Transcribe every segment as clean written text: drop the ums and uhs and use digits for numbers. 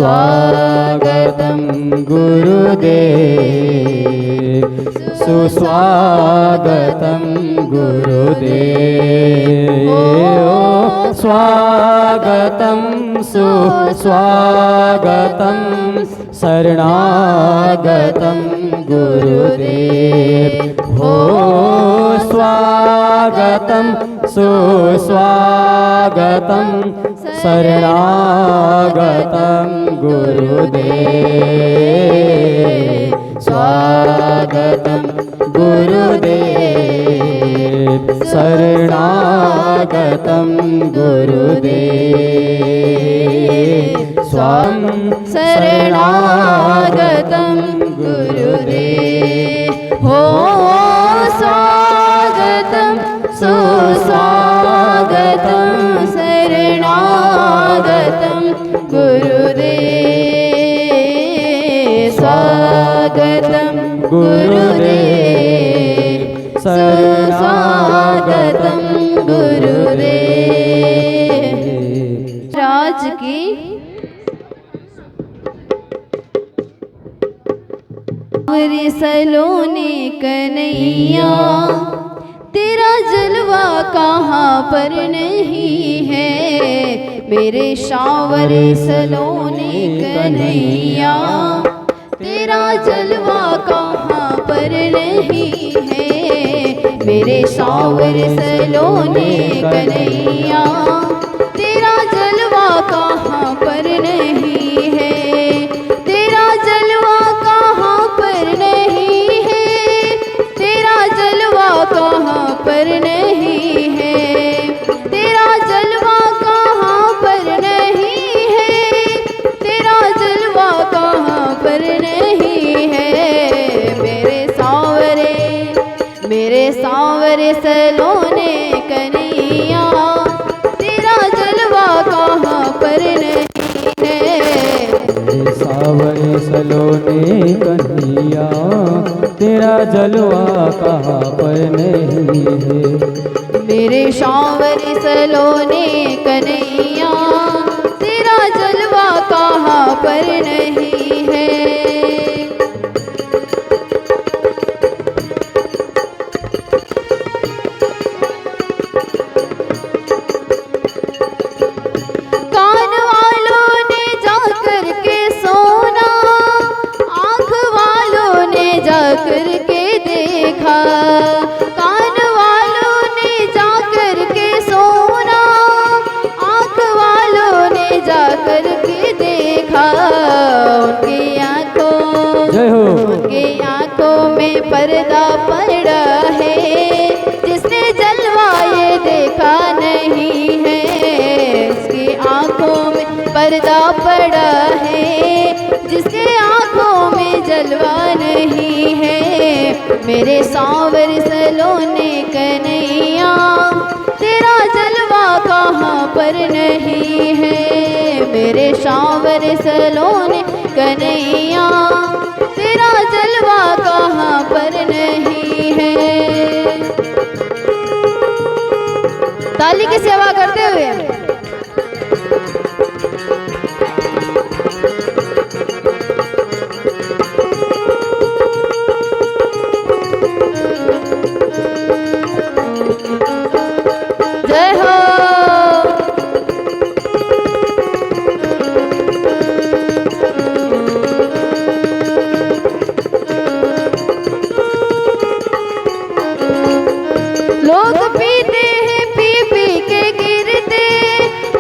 स्वागतं गुरुदेव, सुस्वागतं गुरुदेव। स्वागतं सुस्वागतं शरणागतं गुरुदेव। हो स्वागतं सुस्वागतं शरणागतं गुरुदेव। स्वागतं गुरुदेव, शरणागतं गुरुदेव। स्वां शरणागतं गुरुदेव। हो स्वागतं सुस्वागतं शरणागतं गुरुदेव। स्वागतं गुरुदेव, शरणागतं गुरुदेव। राज की मेरे सलोने कन्हैया, तेरा जलवा कहाँ पर नहीं है। मेरे शावरे सलोने कन्हैया, तेरा जलवा कहाँ पर नहीं है। मेरे शावरे सलोने कन्हैया, तेरा जलवा कहाँ पर नहीं है। तेरा जलवा कहाँ पर नहीं है। तेरा जलवा कहाँ पर नहीं है। तेरा जलवा कहाँ पर नहीं है। तेरा जलवा कहाँ पर नहीं है। मेरे सांवरे सलोने कन्हैया, तेरा जलवा कहाँ पर नहीं है। मेरे सांवरे सलोने कन्हैया, तेरा जलवा कहाँ पर नहीं है। मेरे सांवरे सलोने कन्हैया, तेरा जलवा कहाँ पर नहीं है। कान वालों ने जाकर के सोना, आँख वालों ने जाकर के देखा। कान वालों ने जाकर के सोना, आँख वालों ने जाकर के देखा। उनकी आँखों में पर्दा पड़ा है, जिसने जलवा ये देखा नहीं है। इसकी आँखों में पर्दा पड़ा है, जिसके आँखों में जलवा नहीं है। मेरे सांवरे सलोने कन्हैया, तेरा जलवा कहाँ पर नहीं है। मेरे सांवरे सलोने कन्हैया, तेरा जलवा कहाँ पर नहीं है। ताली की सेवा करते हुए जय हो। लोग पीते हैं पी पी के गिरते,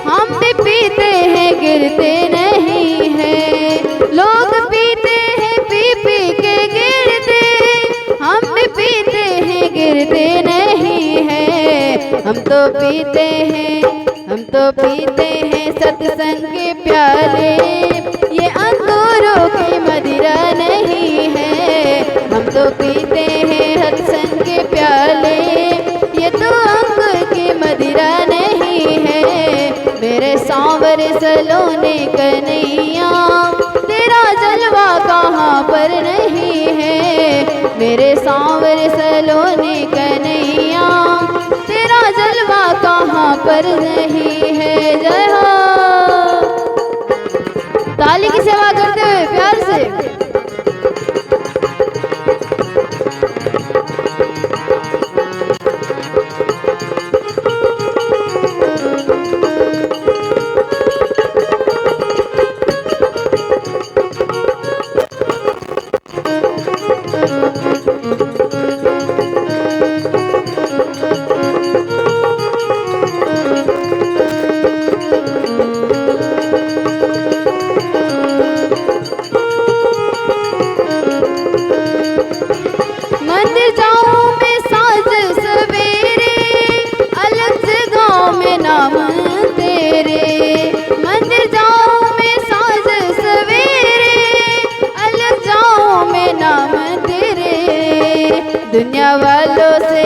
हम भी पीते हैं गिरते नहीं हैं। लोग पीते हैं पी पी के गिरते, हम भी पीते हैं गिरते नहीं हैं। हम तो पीते हैं सत्संग के प्याले, ये अंगूरों की मदिरा नहीं है। हम तो पीते हैं सत्संग के प्याले, ये तो अंगूर की मदिरा नहीं है। मेरे सांवरे सलोने कन्हैया, तेरा जलवा कहाँ पर नहीं है। मेरे सांवरे सलोने कन्हैया, तेरा जलवा कहाँ पर नहीं है। जय हो। ताली की सेवा करते हुए प्यार से। मंदिर जाऊं मैं साँझ सवेरे, अलग जगहों में नाम तेरे। मंदिर जाऊं मैं साँझ सवेरे, अलग जाऊं मैं नाम तेरे। दुनिया वालों से,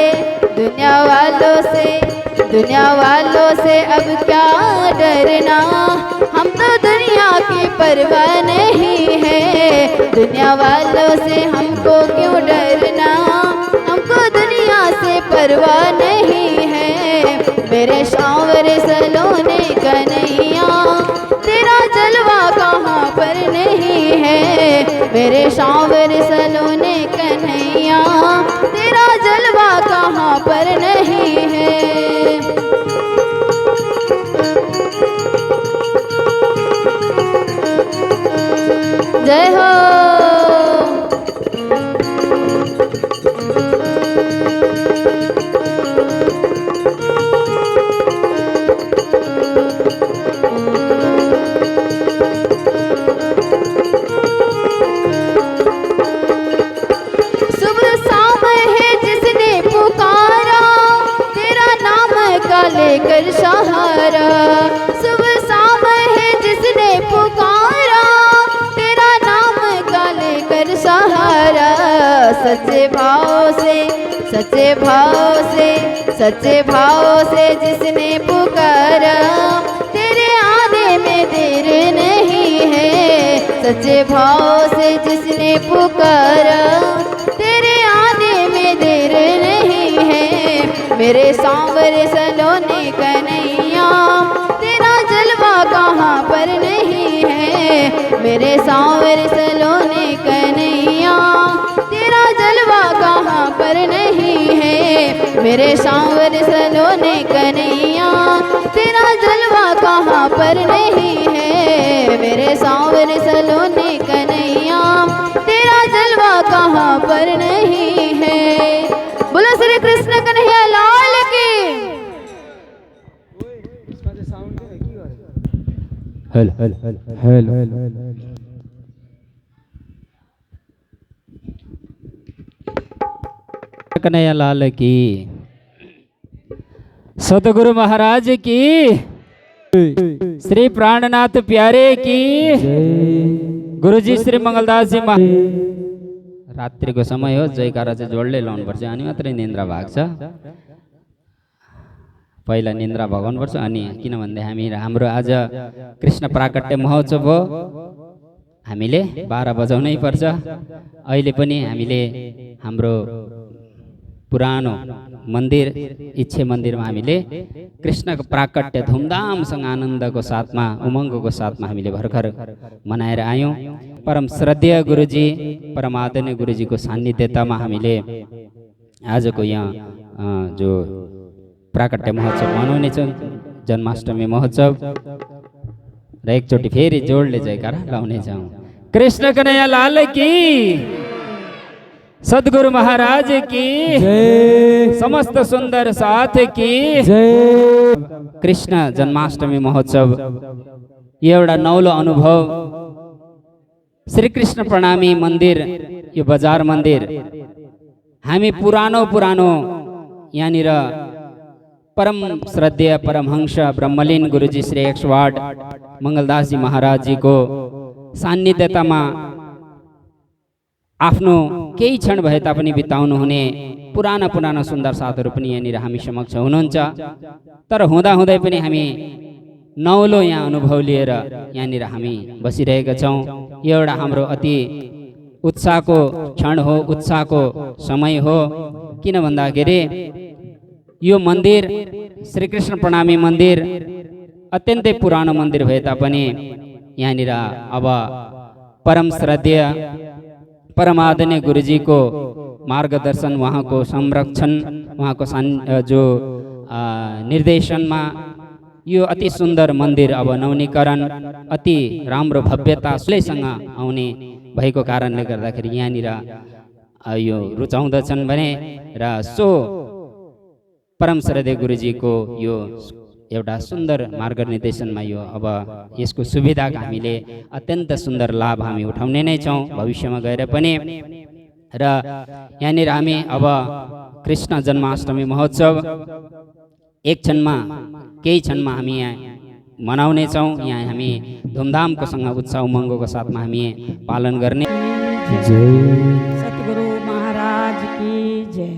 दुनिया वालों से, दुनिया वालों से अब क्या डरना, हम तो दुनिया की परवाह नहीं है। दुनिया वालों से हमको क्यों डरना, हमको दुनिया से परवाह नहीं है। मेरे सांवरे सलोने कन्हैया, तेरा जलवा कहाँ पर नहीं है। मेरे सांवरे सलोने कन्हैया, तेरा जलवा कहाँ पर नहीं है। जय हो। सुबह शाम है जिसने पुकारा, तेरा नाम का लेकर सहारा। सुबह शाम है जिसने पुकारा, तेरा नाम का लेकर सहारा। सच्चे भाव से, सच्चे भाव से, सच्चे भाव से जिसने पुकारा, तेरे आने में देर नहीं है। सच्चे भाव से जिसने पुकारा, तेरे आने में देर नहीं है। मेरे सांवरे सलोने कन्हैया, तेरा जलवा कहाँ पर नहीं है। मेरे सांवरे सलोने कन्हैया, तेरा जलवा कहाँ पर नहीं है। मेरे सांवरे सलोने कन्हैया, तेरा जलवा कहाँ पर नहीं है। मेरे सांवरे सलोने कन्हैया, तेरा जलवा कहाँ पर नहीं है। बोलो श्री कृष्ण कन्हैया लाल की। Hello hello hello. Kanhaiya Lal की, सतगुरु महाराज की, श्री प्राणनाथ प्यारे की, गुरुजी श्री मंगलदास जी रात्रि को समय हो, जयकारा चाहिँ जोडले लाउनुपर्छ अनि मात्रै निन्द्रा भाग्छ। पहिला निन्द्रा भगाउनुपर्छ अनि, किनभने हाम्रो आज कृष्ण प्राकट्य महोत्सव हो, हामीले 12 बजाउनै पर्छ। अहिले पनि हामीले हाम्रो पुरानो मन्दिर इच्छे मन्दिरमा हामीले कृष्णको प्राकट्य धुमधामसँग आनन्दको साथमा उमङ्गको साथमा हामीले भर्खर मनाएर आयौँ। परम श्रद्धेय गुरुजी, परम आदरणीय गुरुजीको सान्निध्यतामा हामीले आजको यहाँ जो प्राकट्य महोत्सव मनाउने छौँ, जन्माष्टमी महोत्सव, र एकचोटि फेरि जोडले जयकारा लाउने छौँ। कृष्ण कन्हैया लाल की, सद्गुरु महाराज की जय, समस्त सुंदर साथ की जय। कृष्ण जन्माष्टमी महोत्सव एउटा नौलो अनुभव। श्री कृष्ण प्रणामी मन्दिर, यो बजार मन्दिर हामी पुरानो यहाँनिर परम श्रद्धेय परमहंस ब्रह्मलीन गुरुजी श्री 108 मंगलदास जी महाराज जी को सान्निध्यतामा आफ्नो केही क्षण भए तापनि बिताउनु हुने पुराना सुन्दर साथहरू पनि यहाँनिर हामी समक्ष हुनुहुन्छ। तर हुँदै पनि हामी नौलो यहाँ अनुभव लिएर यहाँनिर हामी बसिरहेका छौँ। यो एउटा हाम्रो अति उत्साहको क्षण हो, उत्साहको समय हो। किन भन्दाखेरि यो मन्दिर श्री कृष्ण प्रणामी मन्दिर अत्यन्तै पुरानो मन्दिर भए तापनि यहाँनिर अब परम श्रद्धेय परम आदरणीय गुरुजीको मार्गदर्शन, उहाँको संरक्षण, उहाँको जो निर्देशनमा यो अति सुन्दर मन्दिर अब नवीनीकरण अति राम्रो भव्यतासँग आउने भएको कारणले गर्दाखेरि यहाँनिर यो रुचाउँदछन् भने र सो परम श्रद्धेय गुरुजीको यो एउटा सुन्दर मार्गनिर्देशनमा यो अब यसको सुविधाको हामीले अत्यन्त सुन्दर लाभ हामी उठाउने नै छौँ भविष्यमा गएर पनि। र यहाँनिर हामी अब कृष्ण जन्माष्टमी महोत्सव एक क्षणमा केही क्षणमा हामी यहाँ मनाउने छौँ। यहाँ हामी धुमधामको सँग उत्साह उमङ्गको साथमा हामी पालन गर्ने। सतगुरु महाराज की जय।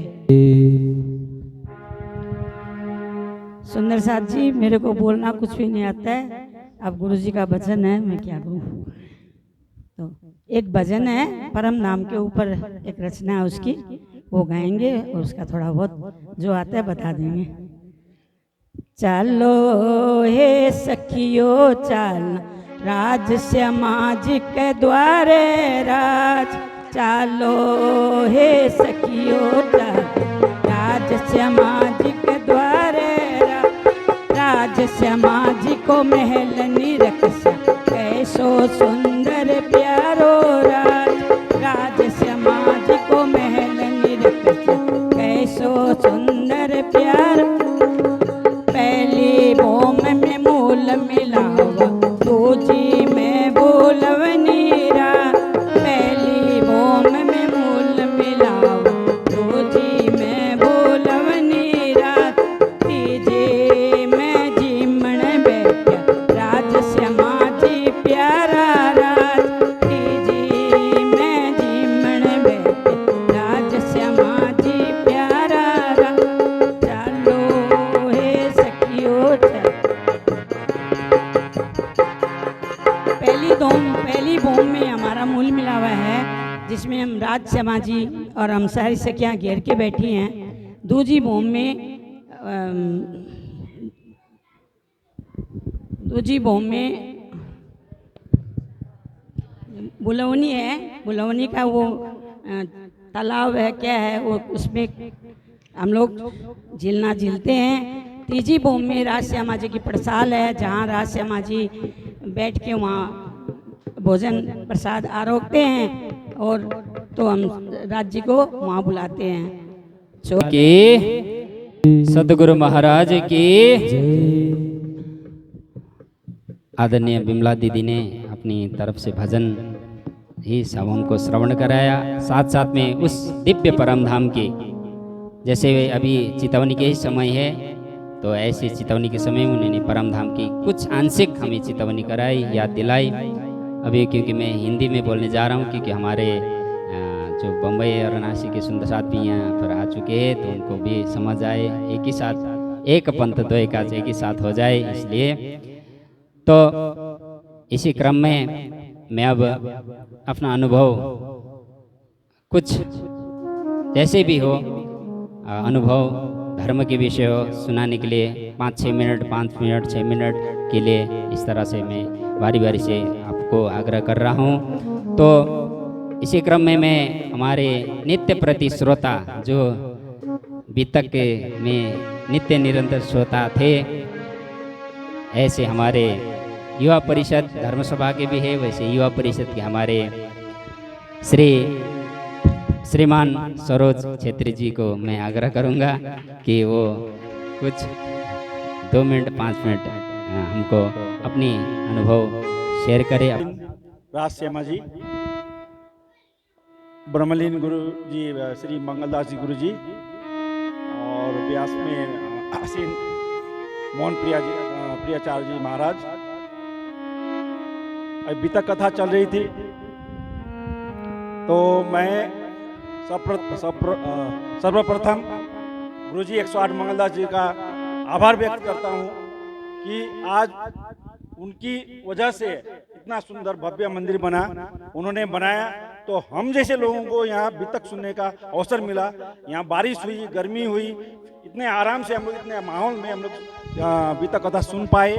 सुंदर साथ जी, मेरे को बोलना कुछ भी नहीं आता है। अब गुरु जी का भजन है, मैं क्या कहूँ। तो एक भजन है परम नाम के ऊपर, एक रचना है उसकी, वो गाएंगे और उसका थोड़ा बहुत जो आता है बता देंगे। चलो हे सखियो चाल राज सामाजिक द्वारे राज, चलो हे सखियो चाल राज सामाजिक द्वारे राज सामाजिक को महल निरक्षा कैसो सुंदर प्यारो राज, राज सामाजिक को महल निरक्षा कैसो सुंदर प्यारो, पहली बोम में मूल मिलावा दूजी में बोलवनीरा, पहली बोम में मूल मिलावा दूजी में बोलवनीरा, तीजे में जीमण बैठा राज समाजी प्यारा राज, तीजी में जीमण बैठा राज समाजी प्यारा राज, चलो पहली बोम में हमारा मूल मिला हुआ है, जिसमें हम राज समाजी और हम सारी सखियाँ घेर के बैठी हैं। दूजी बोम में बुलवनी है, बुलवनी का वो तालाब है, क्या है वो, उसमें हम लोग झीलना झीलते हैं। तीजी बोम में राज श्यामा जी की पड़साल है, जहाँ राज श्यामा जी बैठ के वहाँ भोजन प्रसाद आरोगते हैं, और तो हम राज्य को वहाँ बुलाते हैं। की सदगुरु महाराज की आदरणीय बिमला दीदी ने अपनी तरफ से भजन ही सब हमको श्रवण कराया, साथ साथ में उस दिव्य परम धाम की, जैसे अभी चितौनी के ही समय है तो ऐसे चितौनी के समय में उन्होंने परम धाम की कुछ आंशिक हमें चितौनी कराई, याद दिलाई। अभी क्योंकि मैं हिंदी में बोलने जा रहा हूँ, क्योंकि हमारे जो बम्बई और नासिक के सुंदर साथ भी यहाँ पर आ चुके हैं, तो उनको भी समझ आए, एक ही साथ एक पंथ दो एकाज एक ही साथ हो जाए, इसलिए तो इसी क्रम में मैं अब अपना अनुभव कुछ जैसे भी हो अनुभव धर्म के विषय हो सुनाने के लिए 5 मिनट 6 मिनट के लिए इस तरह से मैं बारी बारी से आपको आग्रह कर रहा हूँ। तो इसी क्रम में मैं हमारे नित्य प्रति श्रोता जो बीतक में नित्य निरंतर श्रोता थे, ऐसे हमारे युवा परिषद धर्म सभा के भी है, वैसे युवा परिषद के हमारे श्रीमान सरोज छेत्री जी को मैं आग्रह करूंगा कि वो कुछ 2 मिनट 5 मिनट हमको अपनी अनुभव शेयर करें। राज श्यामा जी, ब्रह्मलीन गुरु जी श्री मंगलदास जी गुरु जी, और व्यास में आसीन मोहन प्रियाचार्य जी महाराज। अभी तक कथा चल रही थी, तो मैं सर्वप्रथम गुरु जी 108 मंगलदास जी का आभार व्यक्त करता हूँ कि आज उनकी वजह से इतना सुंदर भव्य मंदिर बना, उन्होंने बनाया तो हम जैसे लोगों को यहाँ बीतक सुनने का अवसर मिला। यहाँ बारिश हुई, गर्मी हुई, इतना इतने आराम से हम लोग इतने माहौल में हम लोग बीतक कथा सुन पाए,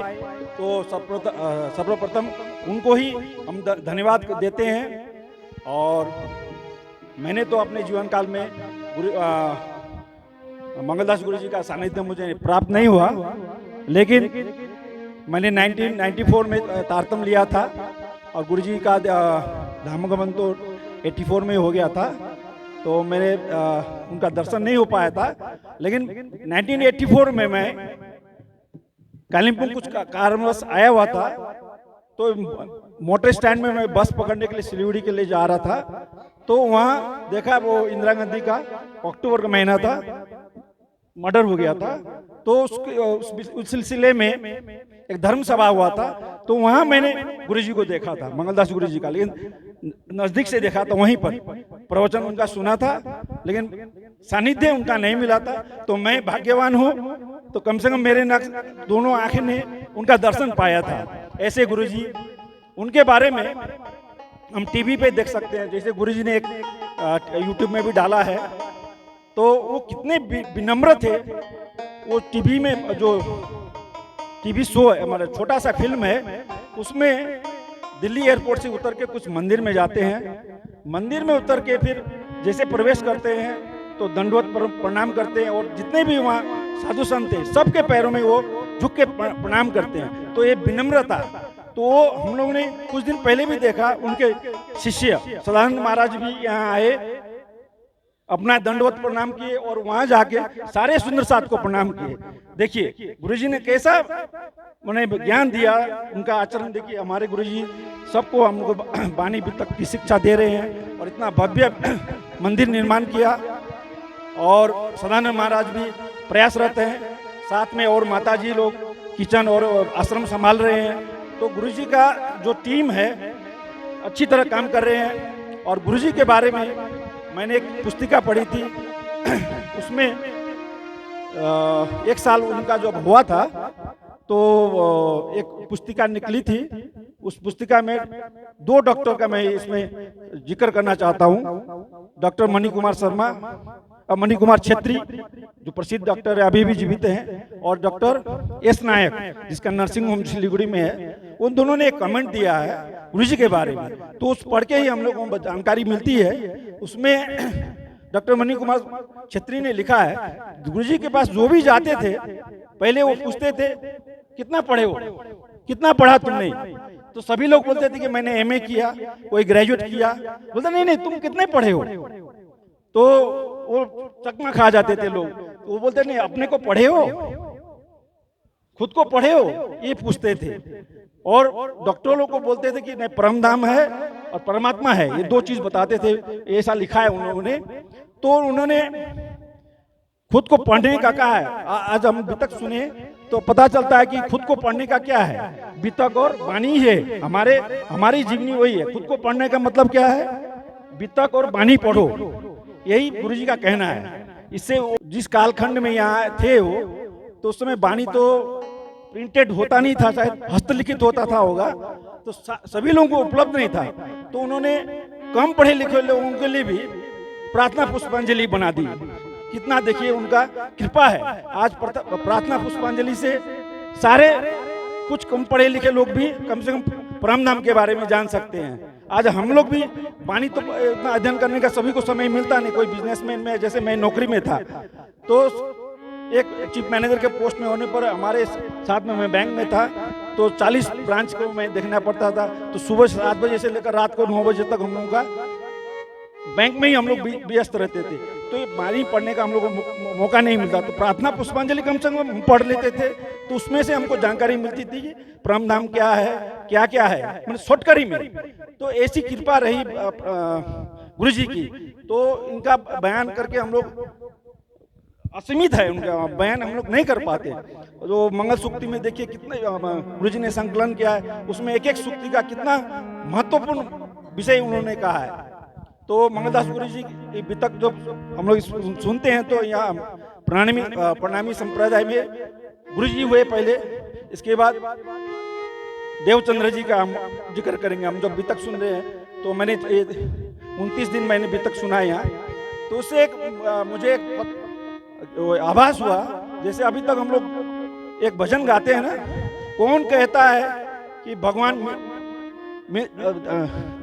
तो सर्वप्रथम उनको ही हम धन्यवाद देते हैं। और मैंने तो अपने जीवन काल में मंगलदास गुरु जी का सानिध्य मुझे प्राप्त नहीं हुआ, लेकिन मैंने 1994 में तारतम लिया था और गुरु जी का धामगमन तो 84 में हो गया था, तो मेरे उनका दर्शन नहीं हो पाया था। लेकिन 1984 में मैं कालिम्पोंग कुछ कारणवश आया हुआ था, तो मोटर स्टैंड में मैं बस पकड़ने के लिए सिलीगुड़ी के लिए जा रहा था, तो वहाँ देखा वो इंदिरा गांधी का अक्टूबर का महीना था, मर्डर हो गया था। तो उस सिलसिले में एक धर्म सभा हुआ था, तो वहाँ मैंने गुरु जी को देखा था, मंगलदास गुरु जी का, लेकिन नज़दीक से देखा था, वहीं पर प्रवचन उनका सुना था, लेकिन सानिध्य उनका नहीं मिला था। तो मैं भाग्यवान हूँ, तो कम से कम मेरे दोनों आंखें ने उनका दर्शन पाया था। ऐसे गुरु जी, उनके बारे में हम टीवी पे देख सकते हैं, जैसे गुरु जी ने एक यूट्यूब में भी डाला है, तो वो कितने विनम्र थे। वो टीवी में जो टीवी शो है, हमारा छोटा सा फिल्म है, उसमें दिल्ली एयरपोर्ट से उतर के कुछ मंदिर में जाते हैं, मंदिर में उतर के फिर जैसे प्रवेश करते हैं तो दंडवत प्रणाम करते हैं, और जितने भी वहाँ साधु संत थे सबके पैरों में वो झुक के प्रणाम करते हैं। तो ये विनम्रता, तो वो हम लोगों ने कुछ दिन पहले भी देखा, उनके शिष्य सदानंद महाराज भी यहाँ आए, अपना दंडवत प्रणाम किए और वहां जाके सारे सुंदर साथ को प्रणाम किए। देखिए गुरुजी ने कैसा मैंने ज्ञान दिया, उनका आचरण देखिए। हमारे गुरुजी सबको हमको वाणी तक की शिक्षा दे रहे हैं, और इतना भव्य मंदिर निर्माण किया, और सदानंद महाराज भी प्रयासरत हैं, साथ में और माता जी लोग किचन और आश्रम संभाल रहे हैं। तो गुरुजी का जो टीम है अच्छी तरह काम कर रहे हैं। और गुरुजी के बारे में मैंने एक पुस्तिका पढ़ी थी, उसमें एक साल उनका जब हुआ था, तो एक पुस्तिका निकली थी। उस पुस्तिका में 2 डॉक्टर का मैं इसमें जिक्र करना चाहता हूँ। डॉक्टर मणि कुमार शर्मा और मणि कुमार छेत्री, जो प्रसिद्ध डॉक्टर है, अभी भी जीवित हैं, और डॉक्टर एस नायक, जिसका नर्सिंग होम सिलीगुड़ी में है। उन दोनों ने एक कमेंट दिया है गुरुजी के बारे में, तो उस पढ़ के ही हम लोगों को जानकारी मिलती है। उसमें डॉक्टर मणि कुमार छेत्री ने लिखा है, गुरुजी के पास जो भी जाते थे पहले वो पूछते थे कितना पढ़े हो, कितना पढ़ा तुमने, तो सभी लोग बोलते थे कि मैंने एमए किया, कोई ग्रेजुएट किया, बोलते नहीं नहीं तुम कितने पढ़े हो, तो वो चकमा खा जाते थे लोग। तो वो बोलते नहीं अपने को पढ़े हो, खुद को पढ़े हो, ये पूछते थे। और डॉक्टर लोग को बोलते थे कि नहीं परम धाम है और परमात्मा है, ये 2 चीज बताते थे, ऐसा लिखा है उन्होंने। तो उन्होंने खुद को पढ़ने का कहा है। आज हम बीतक सुने तो पता चलता है कि खुद को पढ़ने का क्या है, बीतक और वाणी है, हमारी जीवनी वही है। खुद को पढ़ने का मतलब क्या है, बीतक और वाणी पढ़ो, यही गुरुजी का कहना है। इससे जिस कालखंड में यहाँ थे वो, तो उस समय वाणी तो प्रिंटेड होता नहीं था, शायद हस्तलिखित होता था होगा, तो सभी लोगों को उपलब्ध नहीं था। तो उन्होंने कम पढ़े लिखे लोगों के लिए भी प्रार्थना पुष्पांजलि बना दी। कितना देखिए उनका कृपा है। आज प्रार्थना पुष्पांजलि से सारे कुछ कम पढ़े लिखे लोग भी कम से कम परम धाम के बारे में जान सकते हैं। आज हम लोग भी वाणी तो इतना अध्ययन करने का सभी को समय मिलता नहीं। कोई बिजनेसमैन में, जैसे मैं नौकरी में था, तो एक चीफ मैनेजर के पोस्ट में होने पर हमारे साथ में मैं बैंक में था, तो 40 ब्रांच को मैं देखना पड़ता था। तो सुबह 7 बजे से लेकर रात को 9 बजे तक हम लोगों का बैंक में ही हम लोग व्यस्त रहते थे। तो ये वाणी पढ़ने का हम लोग को मौका नहीं मिलता। तो प्रार्थना पुष्पांजलि कम से कम हम पढ़ लेते थे, तो उसमें से हमको जानकारी मिलती थी कि परम धाम क्या है, क्या क्या है, मतलब शॉर्टकरी में। तो ऐसी कृपा रही गुरु जी की, तो इनका बयान करके हम लोग असीमित है, उनका बयान हम लोग नहीं कर पाते। जो मंगल सूक्ति में देखिए कितने गुरु जी ने संकलन किया है, उसमें एक एक सूक्ति का कितना महत्वपूर्ण विषय उन्होंने कहा है। तो मंगलदास गुरु जी की बीतक जो हम लोग सुनते हैं, तो यहाँ प्रणामी संप्रदाय में गुरु जी हुए पहले, इसके बाद देवचंद्र जी का हम जिक्र करेंगे। हम जब बीतक सुन रहे हैं, तो मैंने 29 दिन मैंने बीतक सुना है यहाँ। तो उससे एक मुझे एक वो आभास हुआ, जैसे अभी तक हम लोग एक भजन गाते हैं ना, कौन कहता है कि भगवान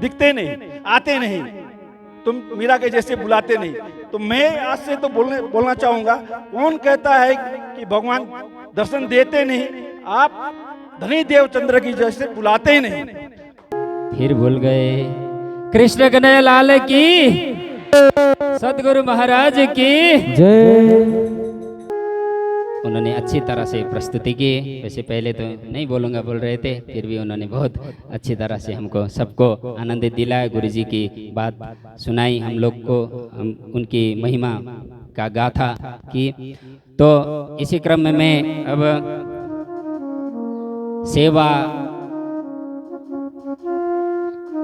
दिखते नहीं, आते नहीं, तुम मीरा के जैसे बुलाते नहीं। तो मैं आज से तो बोलना चाहूंगा, कौन कहता है कि भगवान दर्शन देते नहीं, आप धनी देवचंद्र की जैसे बुलाते ही नहीं। फिर भूल गए। कृष्ण कन्हैया लाल की, सदगुरु महाराज की जय। उन्होंने अच्छी तरह से प्रस्तुति की। वैसे पहले तो नहीं बोलूँगा बोल रहे थे, फिर भी उन्होंने बहुत अच्छी तरह से हमको सबको आनंदित दिलाया। गुरुजी की बात सुनाई हम लोग को, हम उनकी महिमा का गाथा की। तो इसी क्रम में मैं अब सेवा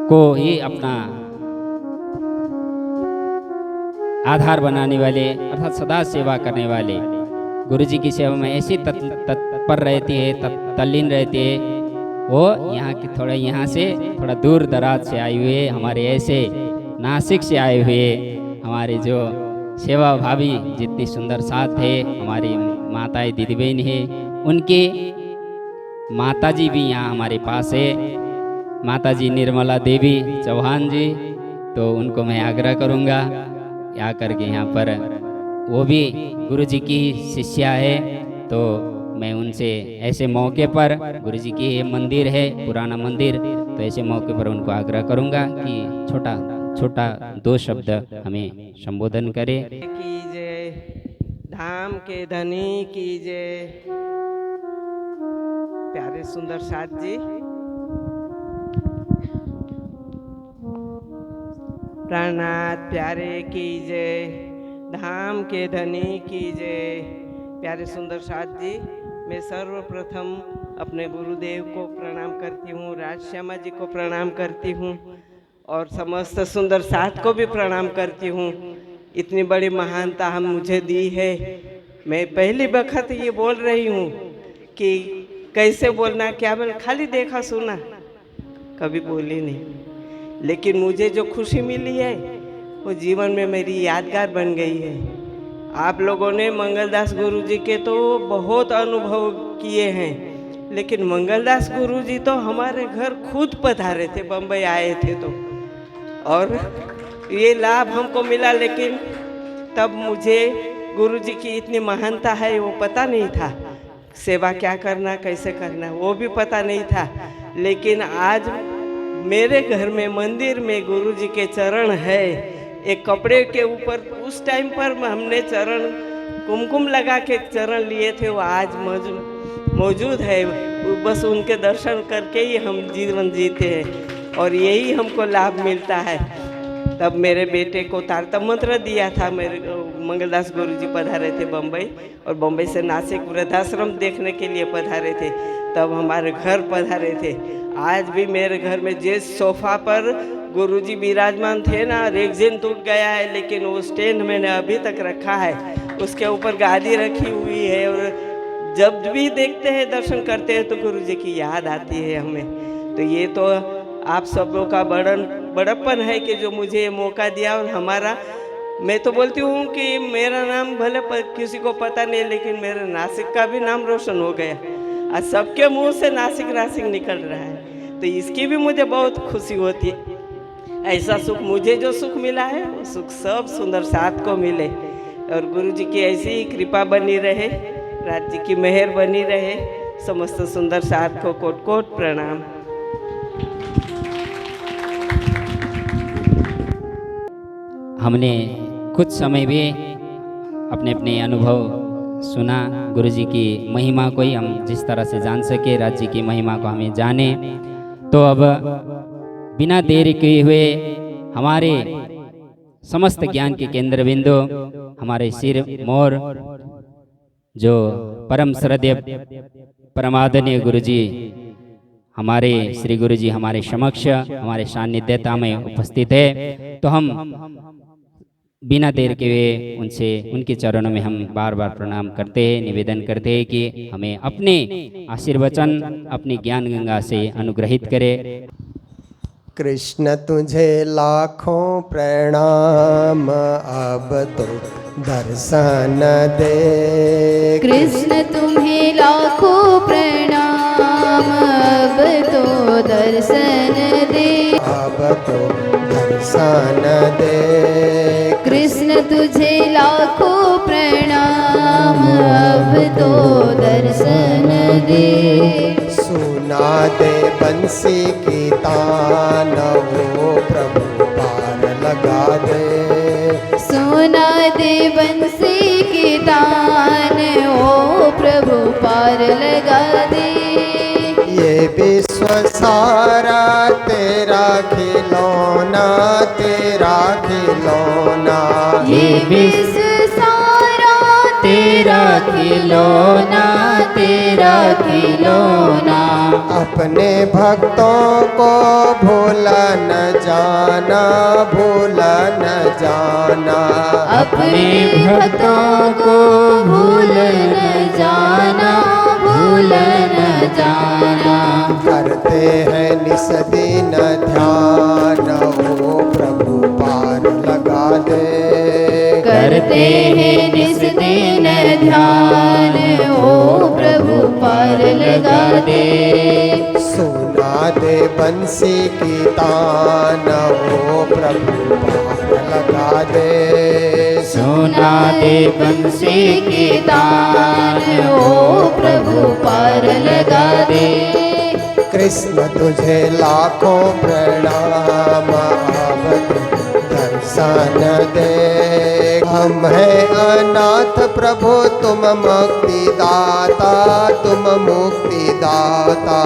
को ही अपना आधार बनाने वाले, अर्थात सदा सेवा करने वाले, गुरुजी की सेवा में ऐसी तत्पर रहती है, तल्लीन रहती है। वो यहाँ की थोड़ा यहाँ से थोड़ा दूर दराज से आए हुए, हमारे ऐसे नासिक से आए हुए हमारे जो सेवा भावी जितनी सुंदर साथ है, हमारी माताएं दीदी बहन है, उनके माताजी भी यहाँ हमारे पास है, माताजी निर्मला देवी चौहान जी। तो उनको मैं आग्रह करूँगा आकर के यहाँ पर, वो भी गुरुजी की शिष्या है। तो मैं उनसे ऐसे मौके पर, गुरुजी की ये मंदिर है, पुराना मंदिर, तो ऐसे मौके पर उनको आग्रह करूँगा कि छोटा छोटा 2 शब्द हमें संबोधन करे। कीजिए धाम के धनी कीजिए, प्यारे सुंदर साथ जी, प्राणात प्यारे कीजिए, धाम के धनी कीजिए, प्यारे सुंदर साथ जी। मैं सर्वप्रथम अपने गुरुदेव को प्रणाम करती हूँ, राजश्यामा जी को प्रणाम करती हूँ और समस्त सुंदर साथ को भी प्रणाम करती हूँ। इतनी बड़ी महानता हम मुझे दी है। मैं पहली वक्त ये बोल रही हूँ कि कैसे बोलना, क्या बोल, खाली देखा सुना, कभी बोली नहीं। लेकिन मुझे जो खुशी मिली है वो जीवन में मेरी यादगार बन गई है। आप लोगों ने मंगलदास गुरुजी के तो बहुत अनुभव किए हैं, लेकिन मंगलदास गुरुजी तो हमारे घर खुद पधारे थे, बम्बई आए थे तो, और ये लाभ हमको मिला। लेकिन तब मुझे गुरुजी की इतनी महानता है वो पता नहीं था, सेवा क्या करना, कैसे करना वो भी पता नहीं था। लेकिन आज मेरे घर में मंदिर में गुरुजी के चरण है, एक कपड़े के ऊपर उस टाइम पर हमने चरण कुमकुम लगा के चरण लिए थे, वो आज मौजूद है। बस उनके दर्शन करके ही हम जीवन जीते हैं और यही हमको लाभ मिलता है। तब मेरे बेटे को तारतम मंत्र दिया था, मेरे मंगलदास गुरुजी पधारे थे बम्बई, और बम्बई से नासिक वृद्धाश्रम देखने के लिए पधारे थे, तब हमारे घर पधारे थे। आज भी मेरे घर में जिस सोफा पर गुरुजी विराजमान थे ना, रेगजिन टूट गया है लेकिन वो स्टैंड मैंने अभी तक रखा है, उसके ऊपर गादी रखी हुई है, और जब भी देखते हैं दर्शन करते हैं तो गुरुजी की याद आती है हमें। तो ये तो आप सबों का बड़प्पन है कि जो मुझे ये मौका दिया। और हमारा, मैं तो बोलती हूँ कि मेरा नाम भले किसी को पता नहीं, लेकिन मेरे नासिक का भी नाम रोशन हो गया। आज सबके मुंह से नासिक नासिक निकल रहा है, तो इसकी भी मुझे बहुत खुशी होती है। ऐसा सुख मुझे जो सुख मिला है वो सुख सब सुंदर साथ को मिले, और गुरुजी की ऐसी ही कृपा बनी रहे, राज जी की मेहर बनी रहे। समस्त सुंदर साथ को कोट कोट प्रणाम। हमने कुछ समय भी अपने अपने अनुभव सुना, गुरुजी की महिमा को ही हम जिस तरह से जान सके, राज्य की महिमा को हमें जाने। तो अब बिना देरी किए हुए हमारे समस्त ज्ञान के केंद्र बिंदु, हमारे सिर मोर जो परम श्रद्धेय परमादरणीय गुरुजी, हमारे श्री गुरुजी हमारे समक्ष हमारे सानिध्यता में उपस्थित है, तो हम बिना देर के हुए उनसे, उनके चरणों में हम बार बार प्रणाम करते हैं, निवेदन करते हैं कि हमें अपने आशीर्वचन, अपनी ज्ञान गंगा से अनुग्रहित करे। कृष्ण तुझे लाखों प्रणाम, अब तो दर्शन दे। कृष्ण तुम्हें लाखों प्रणाम, अब तो दर्शन दे। अब तो दर्शन दे। कृष्ण तुझे लाखों प्रणाम, अब तो दर्शन दे। सुना दे बंसी की तान, हो प्रभु पार लगा दे। सुना दे बंसी की तान, ओ प्रभु पार लगा दे। ये विश्व सारा तेरा खिलौना, तेरा खिलौना। ये विश्व सारा तेरा खिलौना, तेरा खिलौना। अपने भक्तों को भूल न जाना, भूल न जाना। अपने भक्तों को भूल न जाना, भूल न जाना। करते हैं निस दिन ध्यान, हो प्रभु पार लगा दे। करते हैं निस दिन ध्यान, ओ प्रभु पार लगा दे। सुना दे बंसी की तान, हो प्रभु पार लगा दे। सुना दे बंसी की तान, ओ प्रभु पार लगा दे। कृष्ण तुझे लाखों प्रणाम, अब तू दर्शन दे। हम हैं अनाथ प्रभु तुम मुक्ति दाता, तुम मुक्ति दाता।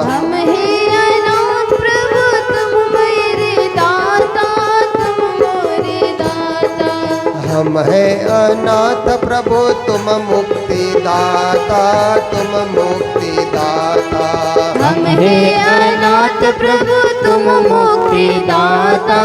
हम हैं अनाथ प्रभु तुम मेरे दाता, तुम मोरे दाता। हम हैं अनाथ प्रभु तुम मुक्ति दाता, तुम मुक्ति दाता। हम हैं अनाथ प्रभु तुम मुक्ति दाता,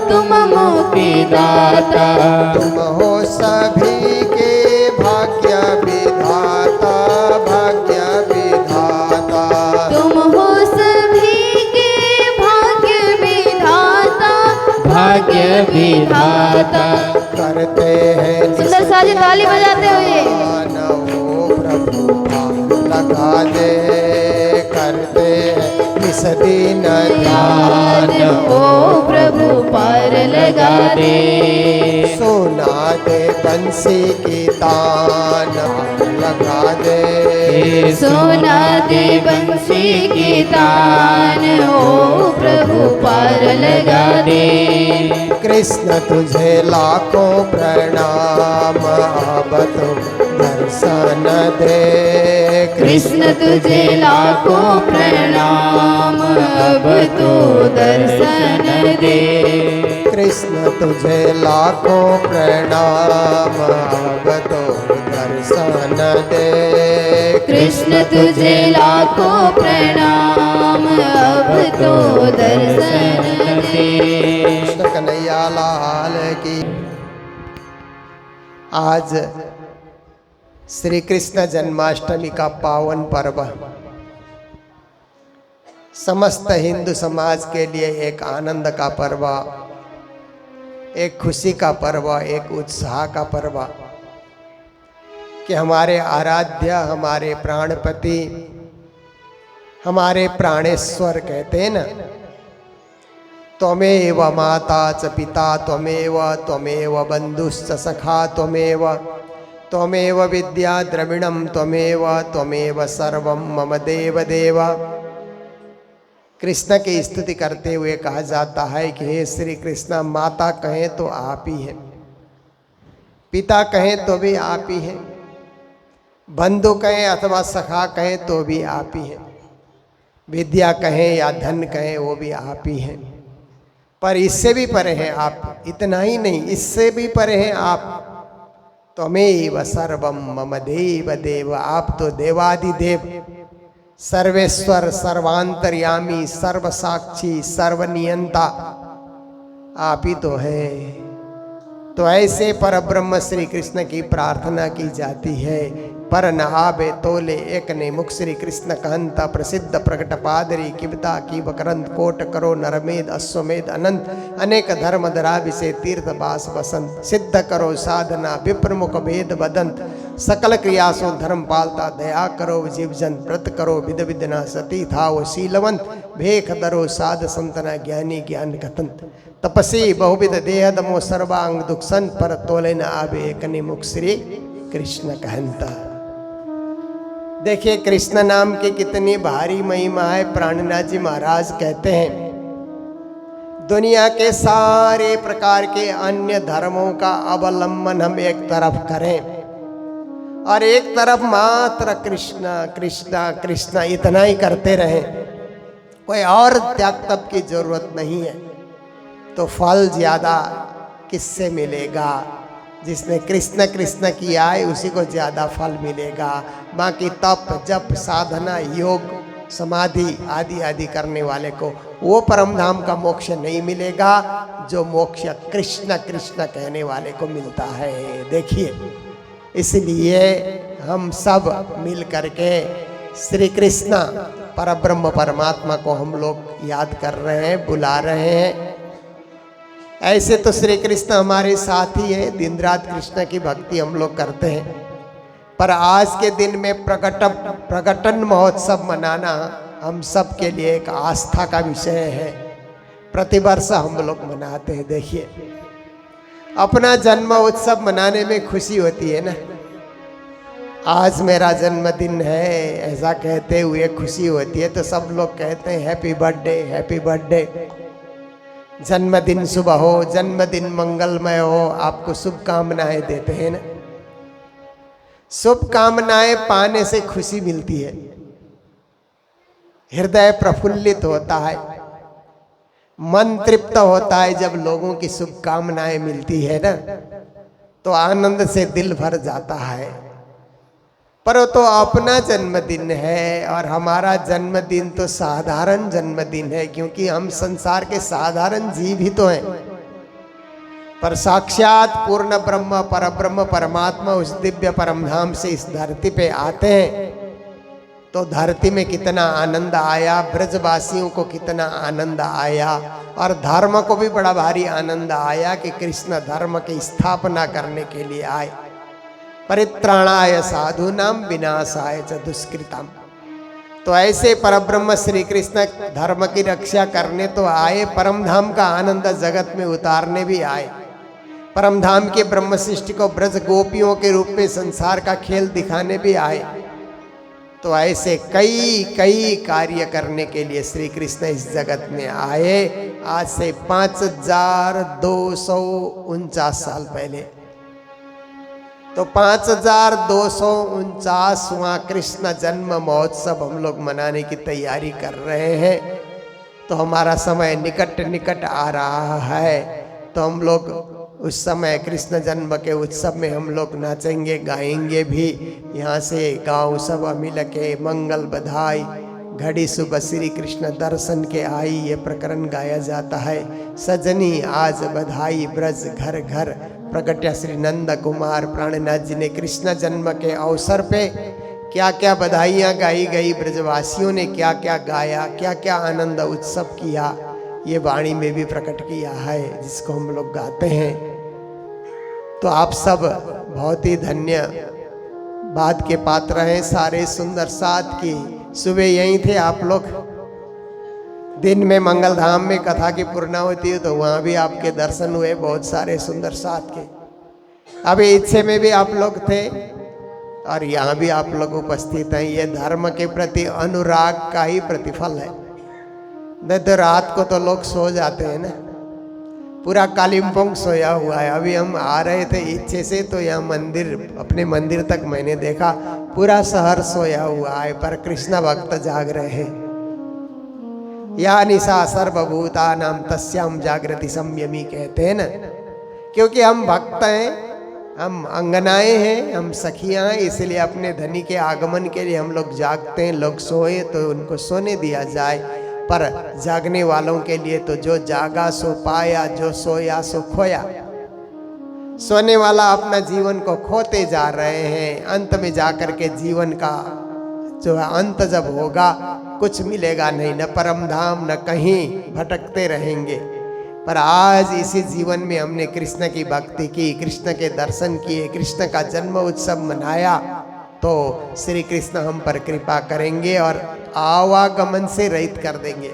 तुम मुक्ति दाता। तुम हो सभी के भाग्य विधाता, भाग्य विधाता। तुम हो सभी के भाग्य विधाता, भाग्य विधाता। करते हैं सुंदर साजी ताली बजाते हुए हो प्रभु पार लगा दे। करते हैं निस दिन ध्यान, ओ प्रभु पार लगा दे। सुना दे बंसी की तान, लगा दे। सोना दे बंसी की तान, ओ प्रभु पार लगा दे। कृष्ण तुझे लाखों प्रणाम, अब तो दर्शन दे। कृष्ण तुझे लाखों प्रणाम, अब तो दर्शन दे। कृष्ण तुझे लाखों प्रणाम, अब तो दर्शन दे। कृष्ण तुझे लाखों प्रणाम, अब तो दर्शन दे। कृष्ण कन्हैया लाल की। आज श्री कृष्ण जन्माष्टमी का पावन पर्व समस्त हिंदू समाज के लिए एक आनंद का पर्व, एक खुशी का पर्व, एक उत्साह का पर्व कि हमारे आराध्य, हमारे प्राणपति, हमारे प्राणेश्वर कहते हैं ना, त्वमेव माता च पिता त्वमेव, त्वमेव बंधुश्च सखा त्वमेव, त्वमेव विद्या द्रविणम त्वमेव, त्वमेव सर्वं मम देव देव। कृष्ण की स्तुति करते हुए कहा जाता है कि हे श्री कृष्ण, माता कहें तो आप ही हैं, पिता कहें तो भी आप ही हैं, बंधु कहें अथवा सखा कहें तो भी आप ही हैं, विद्या कहें या धन कहें वो भी आप ही हैं। पर इससे भी परे हैं आप। इतना ही नहीं, इससे भी परे हैं आप। त्वमेव सर्वं मम देव देव। आप तो देवादिदेव, सर्वेश्वर, सर्वांतर्यामी, सर्वसाक्षी, सर्वनियंता आप ही तो हैं। तो ऐसे परब्रह्म श्री कृष्ण की प्रार्थना की जाती है। पर नहाबे तोले एक ने मुख श्री कृष्ण कहंता प्रसिद्ध प्रकट पादरी किबता की बकरंत कोट करो नरमेद अश्वमेध अनंत अनेक धर्म धराभिषे तीर्थ बास बसंत सिद्ध करो साधना विप्रमुख भेद बदंत सकल क्रियासो धर्म पालता दया करो जीव जन व्रत करो विद विदना सती था वो शीलवंत भेख दरो साध संतना ज्ञानी ज्ञान कथंत तपसी बहुविध देह दमो सर्वांग दुख संत पर तोले न आवे कनि मुख श्री कृष्ण कहंता। देखिए कृष्ण नाम की कितनी भारी महिमा है। प्राणनाथ जी महाराज कहते हैं दुनिया के सारे प्रकार के अन्य धर्मों का अवलंबन हम एक तरफ करें और एक तरफ मात्र कृष्णा कृष्णा कृष्णा इतना ही करते रहें, कोई और त्याग तप की जरूरत नहीं है, तो फल ज्यादा किससे मिलेगा? जिसने कृष्ण कृष्ण किया है उसी को ज्यादा फल मिलेगा। बाकी तप जप साधना योग समाधि आदि आदि करने वाले को वो परम धाम का मोक्ष नहीं मिलेगा जो मोक्ष कृष्ण कृष्ण कहने वाले को मिलता है। देखिए इसलिए हम सब मिल करके श्री कृष्ण परब्रह्म परमात्मा को हम लोग याद कर रहे हैं, बुला रहे हैं। ऐसे तो श्री कृष्ण हमारे साथी है, दिन रात कृष्ण की भक्ति हम लोग करते हैं, पर आज के दिन में प्रकटन महोत्सव मनाना हम सब के लिए एक आस्था का विषय है। प्रतिवर्ष हम लोग मनाते हैं। देखिए अपना जन्म उत्सव मनाने में खुशी होती है ना, आज मेरा जन्मदिन है ऐसा कहते हुए खुशी होती है, तो सब लोग कहते हैं हैप्पी बर्थडे हैप्पी बर्थडे। जन्मदिन शुभ हो, जन्मदिन मंगलमय हो, आपको शुभकामनाएं देते हैं ना। शुभकामनाएं पाने से खुशी मिलती है, हृदय प्रफुल्लित होता है, मन तृप्त होता है। जब लोगों की शुभकामनाएं मिलती है ना तो आनंद से दिल भर जाता है। पर वो तो अपना जन्मदिन है और हमारा जन्मदिन तो साधारण जन्मदिन है, क्योंकि हम संसार के साधारण जीव ही तो हैं। पर साक्षात पूर्ण ब्रह्म परब्रह्म परमात्मा उस दिव्य परमधाम से इस धरती पे आते हैं तो धरती में कितना आनंद आया, ब्रजवासियों को कितना आनंद आया, और धर्म को भी बड़ा भारी आनंद आया कि कृष्ण धर्म की स्थापना करने के लिए आए। परित्राणाय साधूनाम विनाशाय च दुष्कृताम। तो ऐसे परब्रह्म श्री कृष्ण धर्म की रक्षा करने तो आए, परमधाम का आनंद जगत में उतारने भी आए। परमधाम के ब्रह्म सृष्टि को ब्रज गोपियों के रूप में संसार का खेल दिखाने भी आए। तो ऐसे कई कई कार्य करने के लिए श्री कृष्ण इस जगत में आए। आज से 5249 साल पहले, तो 5249वां कृष्ण जन्म महोत्सव हम लोग मनाने की तैयारी कर रहे हैं। तो हमारा समय निकट निकट आ रहा है, तो हम लोग उस समय कृष्ण जन्म के उत्सव में हम लोग नाचेंगे गाएंगे भी। यहाँ से गाँव सब मिल के मंगल बधाई घड़ी सुबह श्री कृष्ण दर्शन के आई, ये प्रकरण गाया जाता है। सजनी आज बधाई ब्रज घर घर, प्रगट्या श्री नंद कुमार। प्राणनाथ जी ने कृष्ण जन्म के अवसर पे क्या क्या बधाइयाँ गाई गई, ब्रजवासियों ने क्या क्या गाया, क्या क्या आनंद उत्सव किया, ये वाणी में भी प्रकट किया है, जिसको हम लोग गाते हैं। तो आप सब बहुत ही धन्य बात के पात्र हैं। सारे सुंदर साथ की सुबह यहीं थे आप लोग, दिन में मंगल धाम में कथा की पूर्णाहुति है, तो वहाँ भी आपके दर्शन हुए बहुत सारे सुंदर साथ के। अभी इच्छे में भी आप लोग थे और यहाँ भी आप लोग उपस्थित हैं। ये धर्म के प्रति अनुराग का ही प्रतिफल है। तो रात को तो लोग सो जाते हैं ना, पूरा कालिम्पोंग सोया हुआ है। अभी हम आ रहे थे इच्छे से, तो यहाँ मंदिर, अपने मंदिर तक मैंने देखा पूरा शहर सोया हुआ है, पर कृष्ण भक्त जाग रहे हैं। या निशा सर्वभूता नाम तस्याम जागृति संयमी कहते हैं ना, क्योंकि हम भक्त हैं, हम अंगनाएं हैं, हम सखियां हैं, इसलिए अपने धनी के आगमन के लिए हम लोग जागते हैं। लोग सोए तो उनको सोने दिया जाए, पर जागने वालों के लिए तो जो जागा सो पाया, जो सोया सो खोया। सोने वाला अपना जीवन को खोते जा रहे हैं। अंत में जाकर के जीवन का जो है अंत जब होगा कुछ मिलेगा नहीं, न परम धाम न कहीं, भटकते रहेंगे। पर आज इसी जीवन में हमने कृष्ण की भक्ति की, कृष्ण के दर्शन किए, कृष्ण का जन्म उत्सव मनाया, तो श्री कृष्ण हम पर कृपा करेंगे और आवागमन से रहित कर देंगे।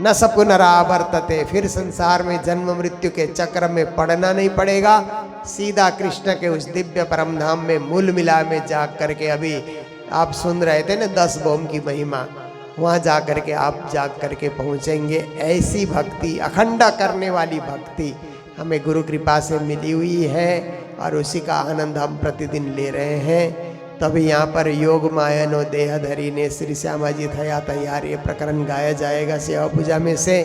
न स पुनरावर्तते, फिर संसार में जन्म मृत्यु के चक्र में पड़ना नहीं पड़ेगा। सीधा कृष्ण के उस दिव्य परम धाम में मूल मिला में जा करके, अभी आप सुन रहे थे ना 10 भोम की महिमा, वहाँ जा करके आप जाग करके पहुँचेंगे। ऐसी भक्ति, अखंड करने वाली भक्ति हमें गुरु कृपा से मिली हुई है और उसी का आनंद हम प्रतिदिन ले रहे हैं। तभी यहाँ पर योग मायनो देहधरी ने श्री श्यामा जी थया तैयार, ये प्रकरण गाया जाएगा सेवा पूजा में से।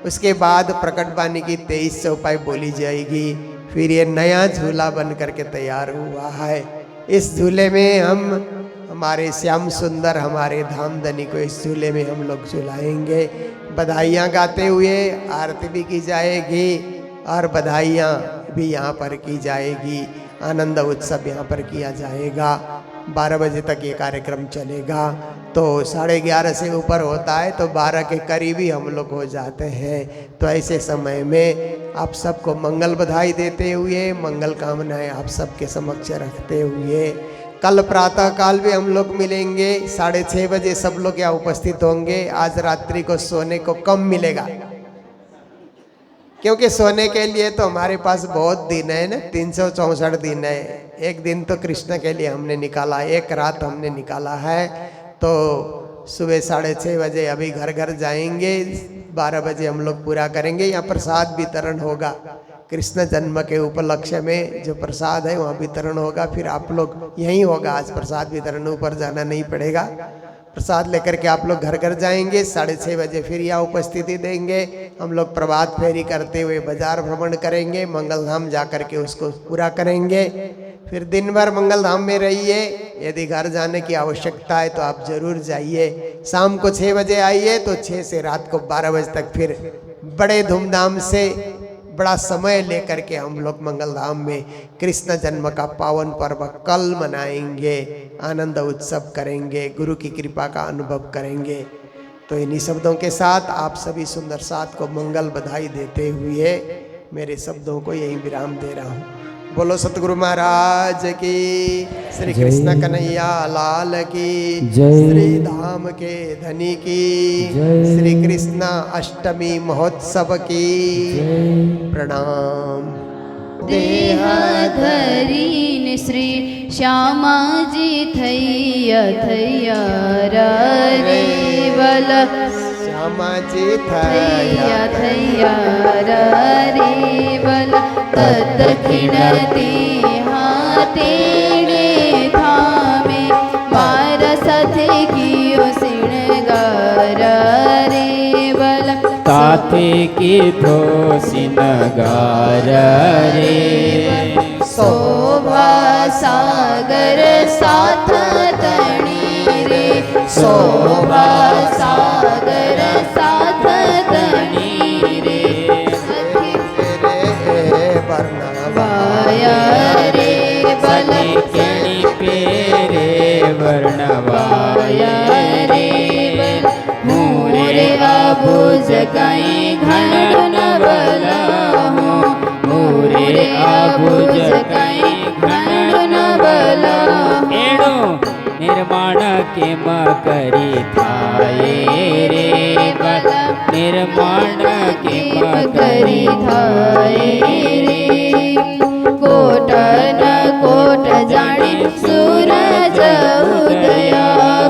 उसके बाद प्रकट बानी की 23 चौपाई बोली जाएगी। फिर ये नया झूला बन करके तैयार हुआ है। इस झूले में हम हमारे श्याम सुंदर, हमारे धामधनी को इस झूले में हम लोग झुलाएंगे। बधाइयाँ गाते हुए आरती भी की जाएगी और बधाइयाँ भी यहाँ पर की जाएगी। आनंद उत्सव यहाँ पर किया जाएगा। 12 बजे तक ये कार्यक्रम चलेगा। तो 11:30 से ऊपर होता है तो 12 के करीब ही हम लोग हो जाते हैं। तो ऐसे समय में आप सबको मंगल बधाई देते हुए, मंगल कामनाएं आप सबके समक्ष रखते हुए, कल प्रातः काल भी हम लोग मिलेंगे। 6:30 बजे सब लोग यहाँ उपस्थित होंगे। आज रात्रि को सोने को कम मिलेगा, क्योंकि सोने के लिए तो हमारे पास बहुत दिन है ना, 364 दिन है। एक दिन तो कृष्ण के लिए हमने निकाला, एक रात हमने निकाला है। तो सुबह 6:30 बजे अभी घर घर जाएंगे, 12 बजे हम लोग पूरा करेंगे। यहाँ प्रसाद वितरण होगा, कृष्ण जन्म के उपलक्ष्य में जो प्रसाद है वहाँ वितरण होगा। फिर आप लोग यहीं होगा आज प्रसाद वितरण, ऊपर जाना नहीं पड़ेगा। प्रसाद लेकर के आप लोग घर घर जाएंगे। 6:30 बजे फिर यहाँ उपस्थिति देंगे। हम लोग प्रभात फेरी करते हुए बाजार भ्रमण करेंगे, मंगलधाम जा कर के उसको पूरा करेंगे। फिर दिन भर मंगलधाम में रहिए। यदि घर जाने की आवश्यकता है तो आप जरूर जाइए। शाम को 6 बजे आइए, तो 6 से रात को 12 बजे तक फिर बड़े धूमधाम से बड़ा समय लेकर के हम लोग मंगलधाम में कृष्ण जन्म का पावन पर्व कल मनाएंगे, आनंद उत्सव करेंगे, गुरु की कृपा का अनुभव करेंगे। तो इन्हीं शब्दों के साथ आप सभी सुंदर साथ को मंगल बधाई देते हुए मेरे शब्दों को यहीं विराम दे रहा हूँ। बोलो सतगुरु महाराज की, श्री कृष्ण कन्हैया लाल की, श्री धाम के धनी की, श्री कृष्ण अष्टमी महोत्सव की प्रणाम। देह धरीन श्री श्यामा जी थैया थैया रे बल, श्यामा जी थैया थैया रे बल, तदखिण तेणे थामे मारा साथे कियो सिणगार रे बल, ताते की तो सिनगार रे, शोभा सागर साथ तणी रे, शोभा सागर साथ तणी रे, वाया रे बल, पेरे वर्णवाया रे बल, मोरे अबुझ कई घन नवल हो, मोरे अबुझ कई घन नवल एणो निर्माण के मकरी थाये रे बल, निर्माण के करी थाए रे, कोटन कोट जाने सूरज उदया,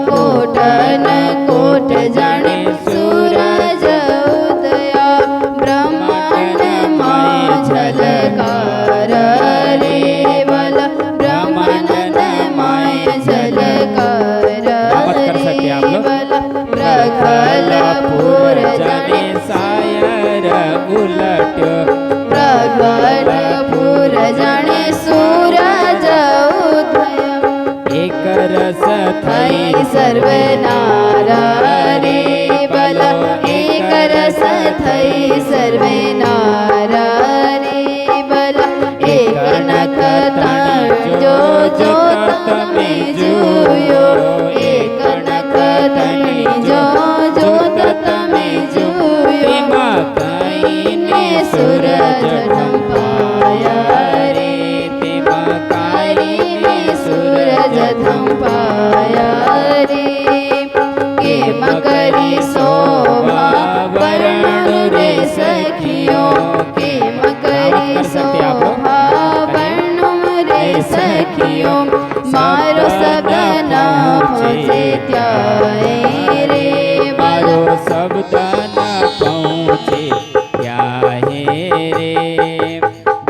कोटन कोट जाने सूरज उदया, ब्रह्मांड मां झलकार रे बल, ब्रह्मानंद मां झलकार रे बल, प्रगलपुर जाने सायर उलट्यो, प्रगलपुर जाने सूरज उदय, एक रस थई सर्वनारा रे बल, एक रस थई सर्वनारा रे बल, एक सूरज ढंपाया रे मकारी सूरज ढंपाया रे के मकरी शोभा वरण रे सखियों के मकरी शोभा वर्ण रे सखियों मारो सगना पहुँचे त्याए रे मारो शब्द न पहुँचे क्या है रे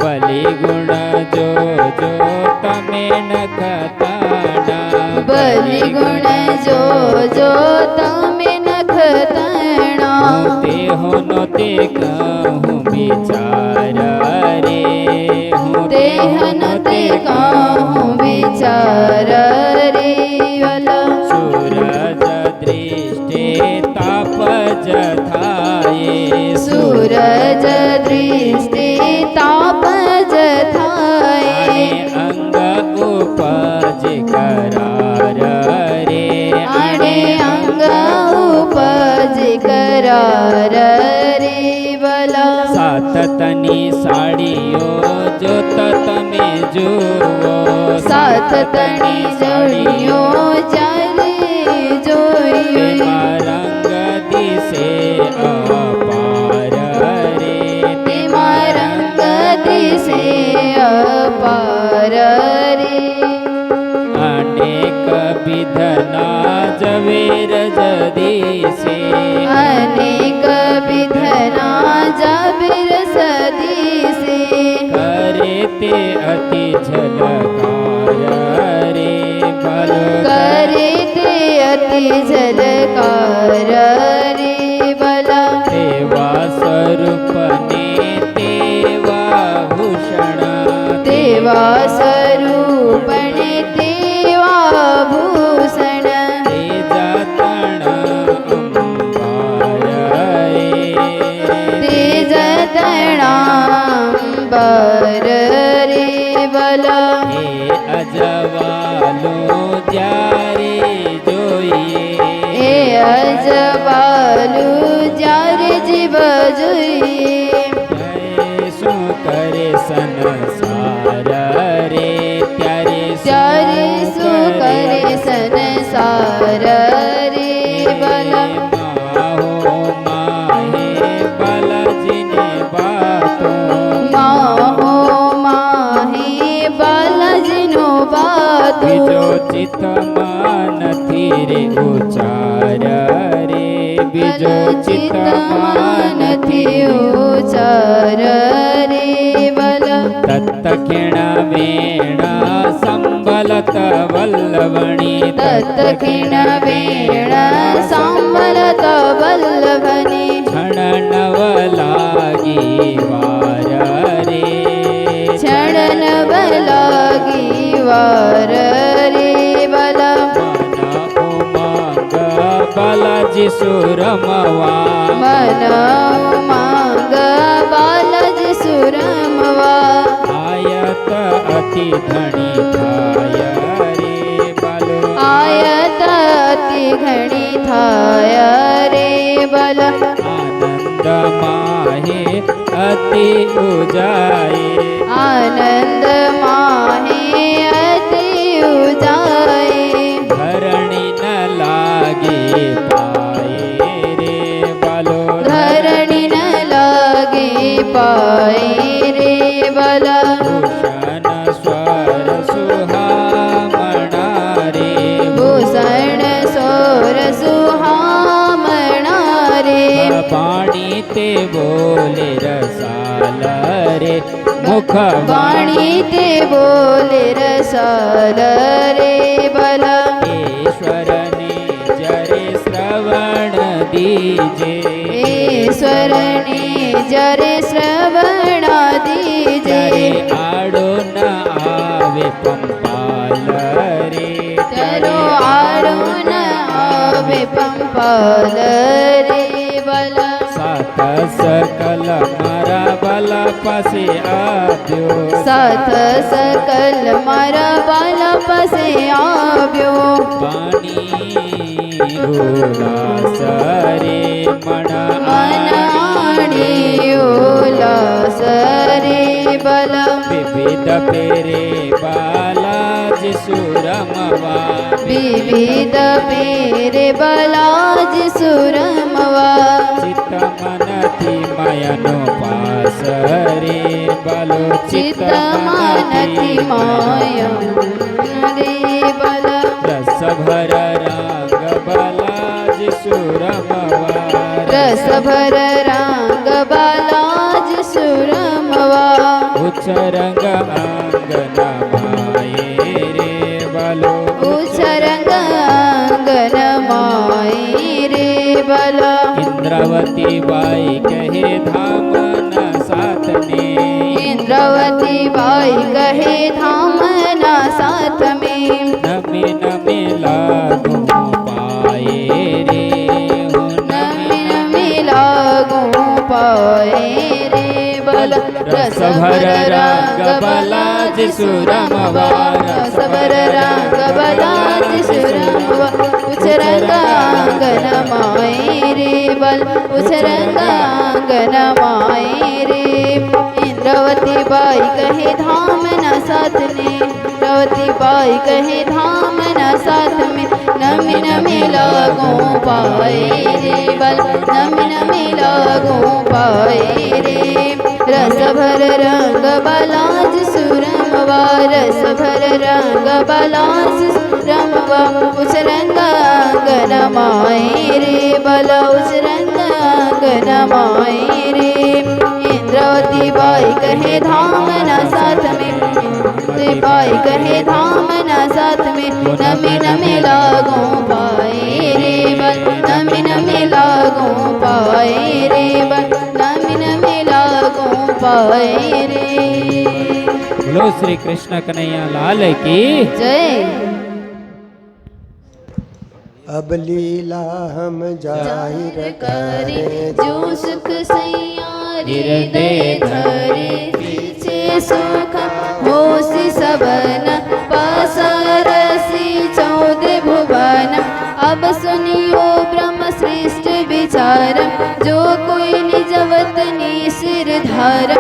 बलि गुण जो तमे न खताना बलि गुण जो तमे न खताना ते हो नो ते कहूँ विचार रे ते हन ते कहूँ विचार रे वाला सूरज दृष्टि ताप जथाये सूरज दृष्टि ताप जथाए अंग उपज करार रे आड़े अंग उपज करार रे बला सात तनी साड़ियो जो तमे जुओ सात तनी जोड़ियो जाले जोइयो रंग दिसे अपार रे तेमा रंग दिसे अपार रे अनेक विधना जवेर जदीसे अनेक विधना जबिर सदी से करे ते अति झलकार रे बल करे ते अति झलकार रे बला देवा स्वरूप ने देवा भूषण देवा स्वरूपणे देवा भूषण तेजा तण अंबार तेज तणांबर रे बला हे अजवालो जारे जोइए ए अजबालू जार जीव जोइए શું કરે સંસાર રે ત્યારે ત્યારે શું કરે સંસાર રે બલા માહો માહે બાલાજીને બાતો માહો માહે બાલાજીનો બાતો બીજો ચિત્તમાં નથી રે ઉચાર રે બીજો ચિત્તમાં નથી ઉચાર રે બલા તત્તખિણ વેણ સંબલત વલ્લવણી તત્ખિણ વેણ સાંભળત વલ્લભની क्षण नव लागी वार रे क्षण नव लागी वार रे बला मन उमंग बालाजी सुरमवा मन उमंग बालाजी सुरमवा आयत अति धनी थाय रे बालो आयत अति घणी थाय रे बला आनंद माहे अति उजाए आनंद माहे अति उजाए धरणी न लागे पाए रे बालो धरणी न लागे पाए रे बला भूषण स्वर सुहामणा रे भूषण सोर सुहामणा रे वाणी ते बोले रसाल रे मुख वाणी ते बोले रसाल रे बला ईश्वर ने जरे श्रवण दीजे ईश्वर ने जरे श्रवण दीजे आड़ो न आवे पंपाल रे चलो आड़ो न आवे पंपाल रे बला सात सकल मारा बाला पासे आव्यो साथ सकल मारा बाला पासे आव्यो पाणी उदास रे मण मन आडी उल्लास रे बला विविध पेरे बालाजी सुरमवा विविध पेरे बलाज सुरमवा चित्त मन थी मायनो पास रे बालो चित्त मन थी माया रे बला रस भर रंग बालाजी सुरमवा रस भर रंग बालाज सुरमवा उच्च रंग आंगन माये रे बालो उच्च रंग आंगन माई रे बला इंद्रावती बाई कहे धाम न साथ ने इंद्रावती बाई कहे धाम ना साथ में नमे नमे लागू पाए रे हो नमी नमी लागू पाए रे बल रस भर रंग बलाज सुरमवा रस भर रंग बलाज सुरमवा उच्च रंग आंगन माए रे बल उच्च रंग आंगन माए रे इंद्रावती बाई कहे धाम न साथ ने इंद्रावती बाई कहे धाम न साथ में नमी नमी लागू पाए रे बल नमी नमी लागू पाए रे रस भर रंग बलाज सुरमवा रस भर रंग बलाज सुरमवा उस रंग आंगन माए रे बला उस रंग आंगन माए रे इंद्रावती बाई कहे धाम न साथ में इंद्रावती बाई कहे धाम न साथ में नमी नमी लागू पाए रे बल नमी नमी लागू पाए रे बल नमी नमी लागू पाए रे बोलो श्री कृष्ण कन्हैया लाल की जय अब लीला हम जाहिर करे करें जो सुख सैया हृदय धरे पीछे सुख होसी सबन पसरसी चौदह भुवन अब सुनियो ब्रह्म श्रेष्ठ विचार जो कोई निजवतनी सिर धार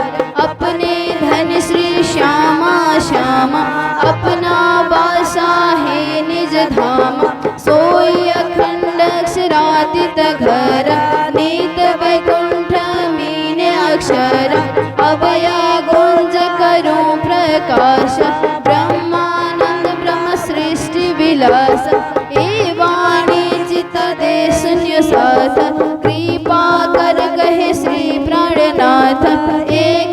अपने धन श्री श्यामा श्यामा अपना बासा है निज धाम सोई अखंड अक्षरातीत घर नीत वैकुंठ मीन अक्षर अभया गुंज करो प्रकाश ब्रह्मानंद ब्रह्म सृष्टि विलास ए वाणी चित दे शून्य साथ कृपा कर कहे श्री प्राणनाथ एक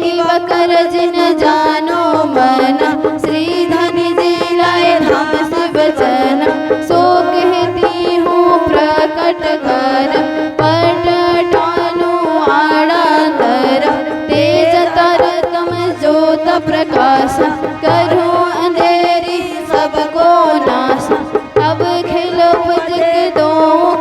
कर जिन जानो मन श्री धनि जी लाए धाम से बचन सो कहती हूँ प्रकट कर पट टानु आड़ातर तेज तर तम ज्योत प्रकाश करो अंधेरी सबको नाश अब खिलो पुजक दो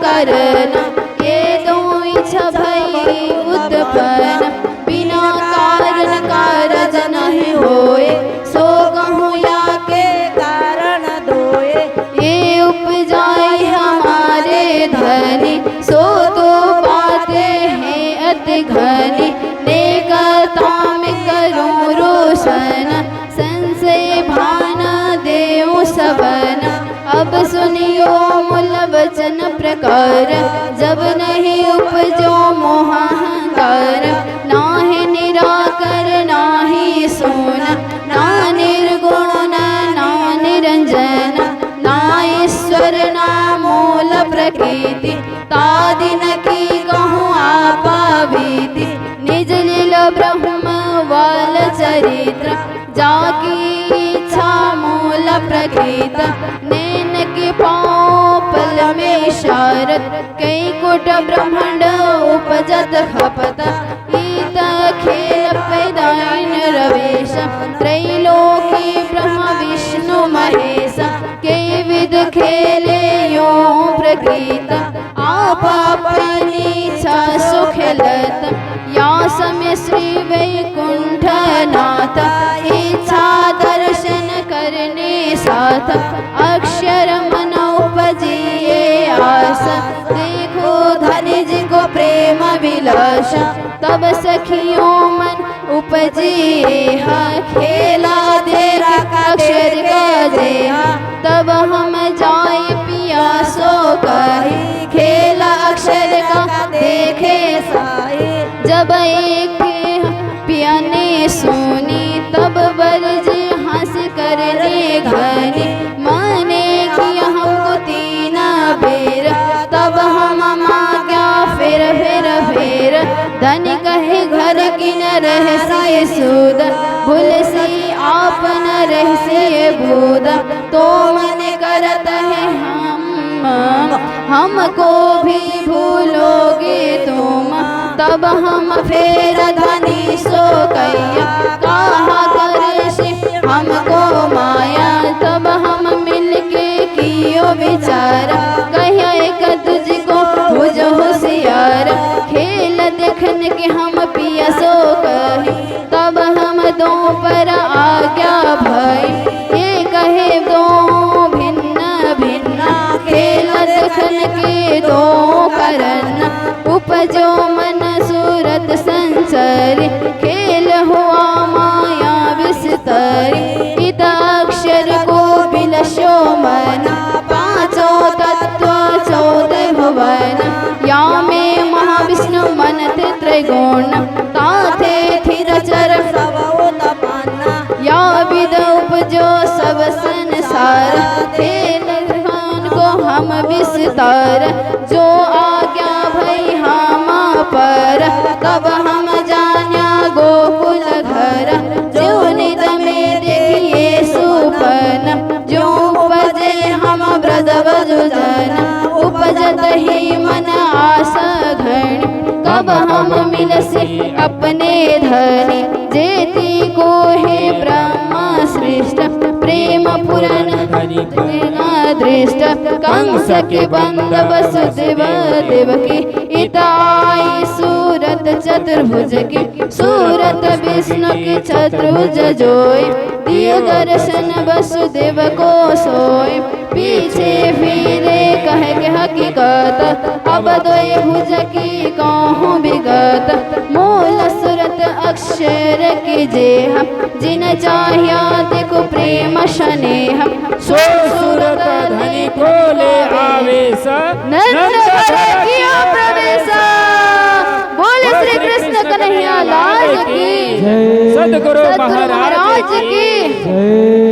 करना ये दो इच्छा भई उत्पन्न बिना कारण कारज नहीं होए सो कहूँ या के कारण दोए ये उपजाई हमारे धनी सो तो बातें हैं अति घनी नेकता में करूँ रोशन संशय भाना देव सबन अब सुनियो मूल वचन प्रकार जब नहीं उपजो मोहंकार नाहि निराकर नाहि सोन ना निर्गुण ना निरंजन ना ईश्वर ना मूल प्रकृति तादिन की कहूँ आपा बीती निज लील ब्रह्म वाल चरित्र जाकी इच्छा मूल प्रकृत नैन के पाँव पल में शारद कई कोट ब्रह्मांड उपजत खपत ईत खेल पैदाइन रवेश त्रैलोकी ब्रह्म विष्णु महेश के विध खेले यो प्रकृत आप अपनी इच्छा सुखलत या समय श्री वैकुंठ नाथ इच्छा दर्शन करने साथ अक्षर मन उपजिए आस देखो धनिज को प्रेम विलास हर्ष तब सखियों मन उपजे खेला तेरा अक्षर गजे तब हम जाए पिया सो कही खेला अक्षर का देखे साए जब एक पिया ने सुनी तब बरजे हंस करने घरे माने किया हमको तीन बेर तब हम मांगा फिर धन कहे घर की न रह से सूद भूल सी आप न रह से बूद तो मन करत है हमको भी भूलोगे तुम तब हम फिर धनी सो कैया कहा करे से हमको माया तब हम मिलके कियो विचारा कहिया एक तुझको बुझ होशियार खेल देखन के हम पिया सो कहे तब हम दो पर आज्ञा भई ये कहे दो भिन्न भिन्न खेल देखन के दो करन उपजो मन सूरत संसारी खेल हुआ माया विस्तरी इता अक्षर को बिलशो मन पांचों तत्व चौदह भुवन या में महाविष्णु मन त्रिगुण ताथे थिर चर या विद उपजो सब संसार खेल को हम विस्तार जो आज्ञा भई हम पर तब हम जान्या गोकुल घर जो निद में देखिए सुपन जो उपजे हम ब्रज बजुजन उपजत ही मन आस घन कब हम मिलसे अपने धनी जेती को है ब्रह्मा श्रेष्ठ प्रेम पुराण दृष्ट कंस के बंद वसुदेव देवकी इताई सूरत चतुर्भुज की सूरत विष्णु की चतुर्भुज जोय दिय दर्शन वसुदेव को सोय पीछे फिरे कह के हकीकत अब दोय भुज की कहूँ विगत मूल सूरत अक्षर की जे हम जिन चाहिया देखो प्रेम स्नेह सो सूरत धनी खोले आवेश किया प्रवेश बोले श्री कृष्ण कन्हैया लाल की सद्गुरु महाराज की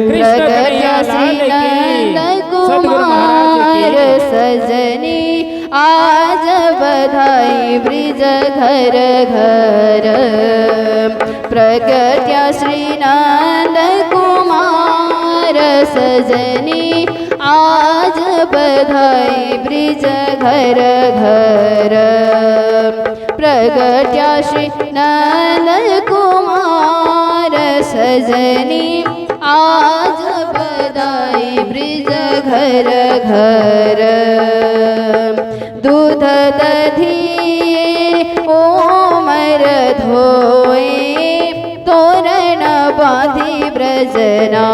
प्रगट श्री नंद कुमार सजनी आज बधाई ब्रिज घर घर प्रगट्या श्री नंद कुमार सजनी आज बधाई ब्रिज घर घर प्रगट्या श्री नंद कुमार सजनी आज बधाई ब्रिज घर घर दूध दधिए ओमर धोए तोरण बांधी ब्रजना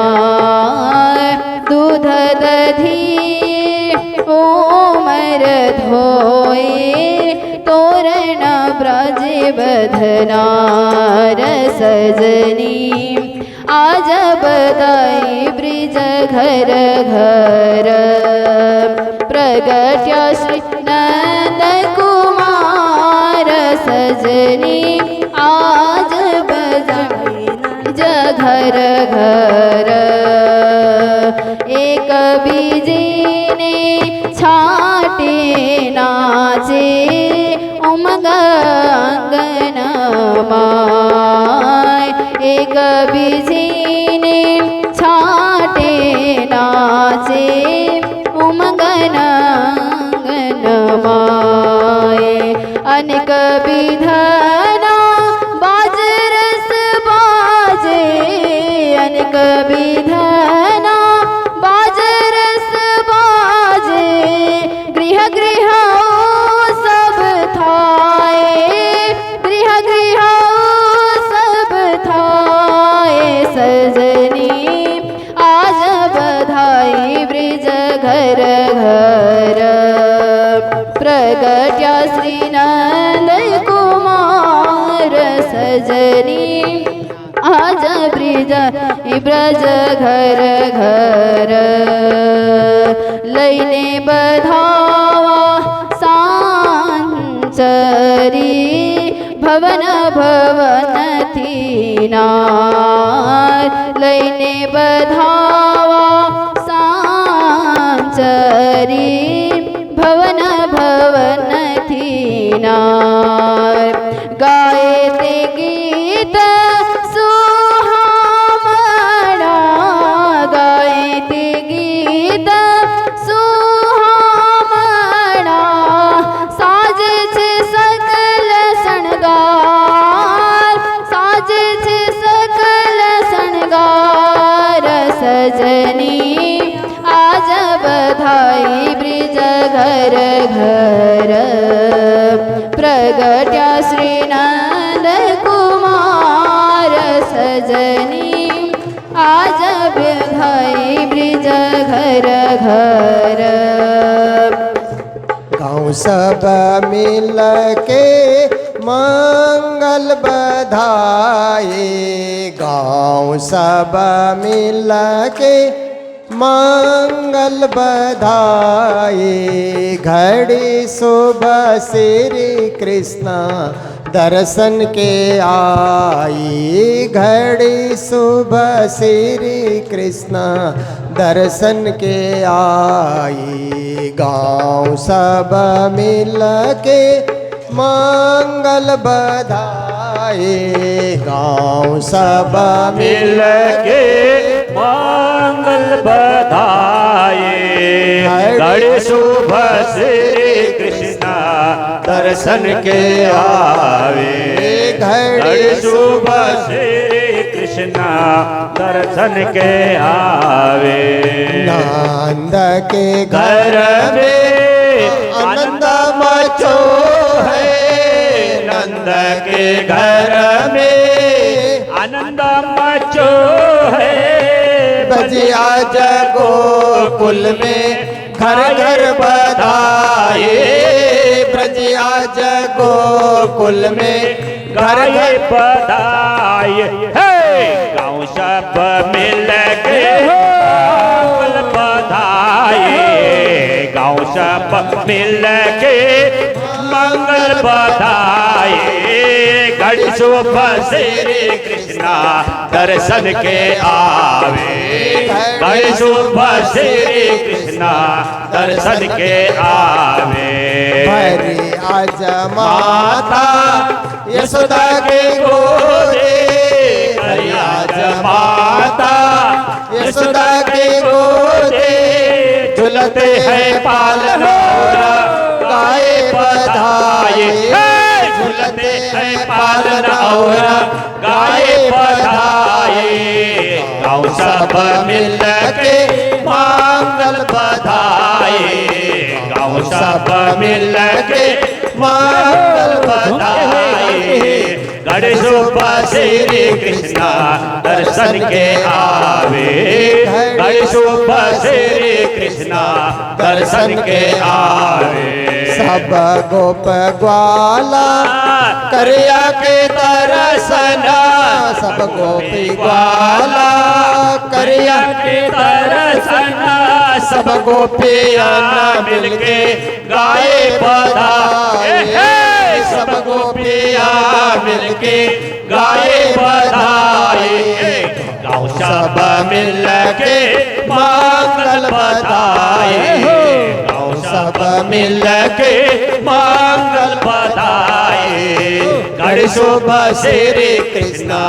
दूध दधिए ओमर धोए तोरण ब्रजे बधना सजनी आज बधाई ब्रिज घर घर प्रगट्या श्री नंद कुमार सजनी आज बधाई घर घर एक बीजी ने छाटे नाचे उमंग अंगन माय एक बीजी ने छाटे नाचे उमंगन अंगन माय अनेक विधना बाजरस बाजे अनेक विधना बाजरस बाजे गृह गृह सब थाए गृह गृह सब थाए सजनी आज बधाई ब्रिज घर घर प्रगट्या श्री नंद को ब्रज घर घर लैने बधावा सांचरी भवन भवन थीनार लैने बधावा सांचरी भवन भवन थीनार गाए ते गीत सुहामणा गाए ते गीत सुहामणा साजे छे सकल शणगार साजे छे सकल शणगार सजनी आज बधाई ब्रिज घर घर प्रगट्या श्री नंद कुमार सजनी आज बधाई ब्रिज घर घर गाँव सब मिल के मंगल बधाए गाँव सब मिल के मंगल बधाए घड़ी सुबह श्री कृष्ण दर्शन के आई घड़ी सुबह श्री कृष्ण दर्शन के आई गाँव सब मिल के मंगल बधाए गाँव सब मिल के मंगल बधाए घड़ी सुबह श्री कृष्ण दर्शन के आवे घड़ी सुबह श्री कृष्ण दर्शन के आवे नंद के घर में आनंद मचो है नंद के घर में आनंद मचो है बजिया गोकुल में घर घर बधाए ब्रजिया गोकुल में घर घर बधाए गाँव सब मिल के मंगल बधाए गाँव सब मिल के मंगल बधाए घड़ी सुबह श्री कृष्णा दर्शन के आवे घड़ी सुबह श्री कृष्णा दर्शन के आवे भरी आज माता यशोदा के गोरे भरी आज माता यशोदा के गोरे झुलते हैं पालना गाए बधाए झुलते हैं पालना गाए बधाए गाँव सब मिल के मंगल बधाए गाँव सब मिल के मंगल बधाए घड़ी सुबह श्री कृष्णा दर्शन के आवे घड़ी सुबह श्री कृष्णा दर्शन के आवे सब गोप ग्वाला करिया के दर्शन सब गोपी ग्वाला करिया के दर्शन सब गोपियाँ मिलके गाए बधाए सब गोपियाँ मिलके गाए बधाए गाँव सब मिल के मंगल बधाए गाँव सब मिल के मंगल बधाए घड़ी सुबह श्री कृष्णा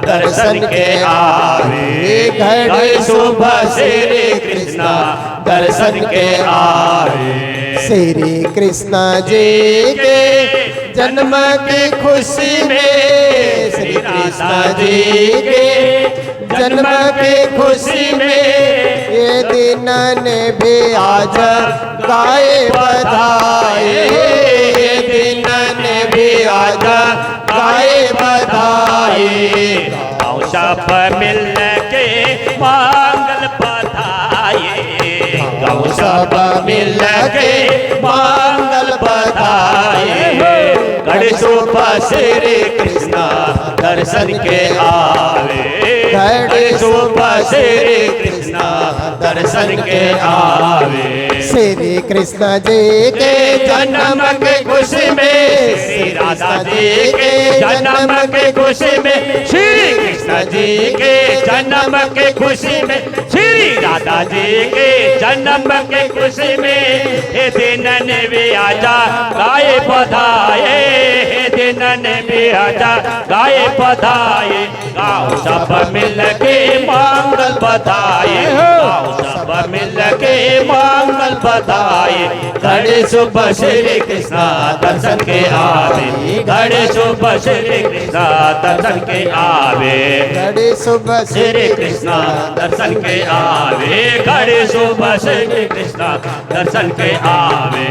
दर्शन के आवे घड़ी सुबह श्री कृष्णा दर्शन के आवे श्री कृष्ण जी के जन्म की खुशी में श्री कृष्ण जी के जन्म की खुशी में ये दिन ने भी आज गाए बधाए ये दिन ने भी आज गाए बधाए गाँव सब मिल के मंगल बधाए गाँव सब मिल के मंगल बधाए घड़ी सुबह श्री कृष्णा दर्शन के आवे घड़ी सुबह श्री कृष्ण दर्शन के आवे। श्री कृष्ण जी के जन्म के खुशी में श्री राधा जी के जन्म के खुशी में श्री कृष्ण जी के जन्म के खुशी में श्री राधा जी के जन्म के खुशी में हे दिनन भी आजा गाए बधाए। हे दिनन भी आजा गाए बधाए। गाओ सब मिल के मंगल बधाए। गाओ सब मिल के मंगल बधाए। घड़ी सुबह श्री कृष्ण दर्शन के आवे। घड़ी सुबह श्री कृष्ण दर्शन के आवे। घड़ी सुबह श्री कृष्ण दर्शन के आवे। घड़ी सुबह श्री कृष्ण दर्शन के आवे।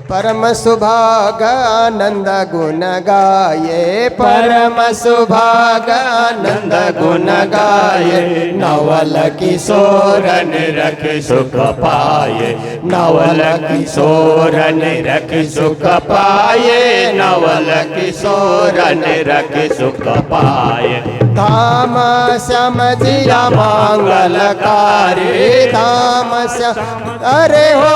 परम सुभाग आनंद गुण गाये। परम सुभाग आनंद गुण गाये। नवल किशोरन रख सुख पाए। नवल किशोरन रख सुख पाए। नवल किशोरन रख सुख पाए। धाम श्याम जिया मंगलकारी। धाम श्याम अरे हो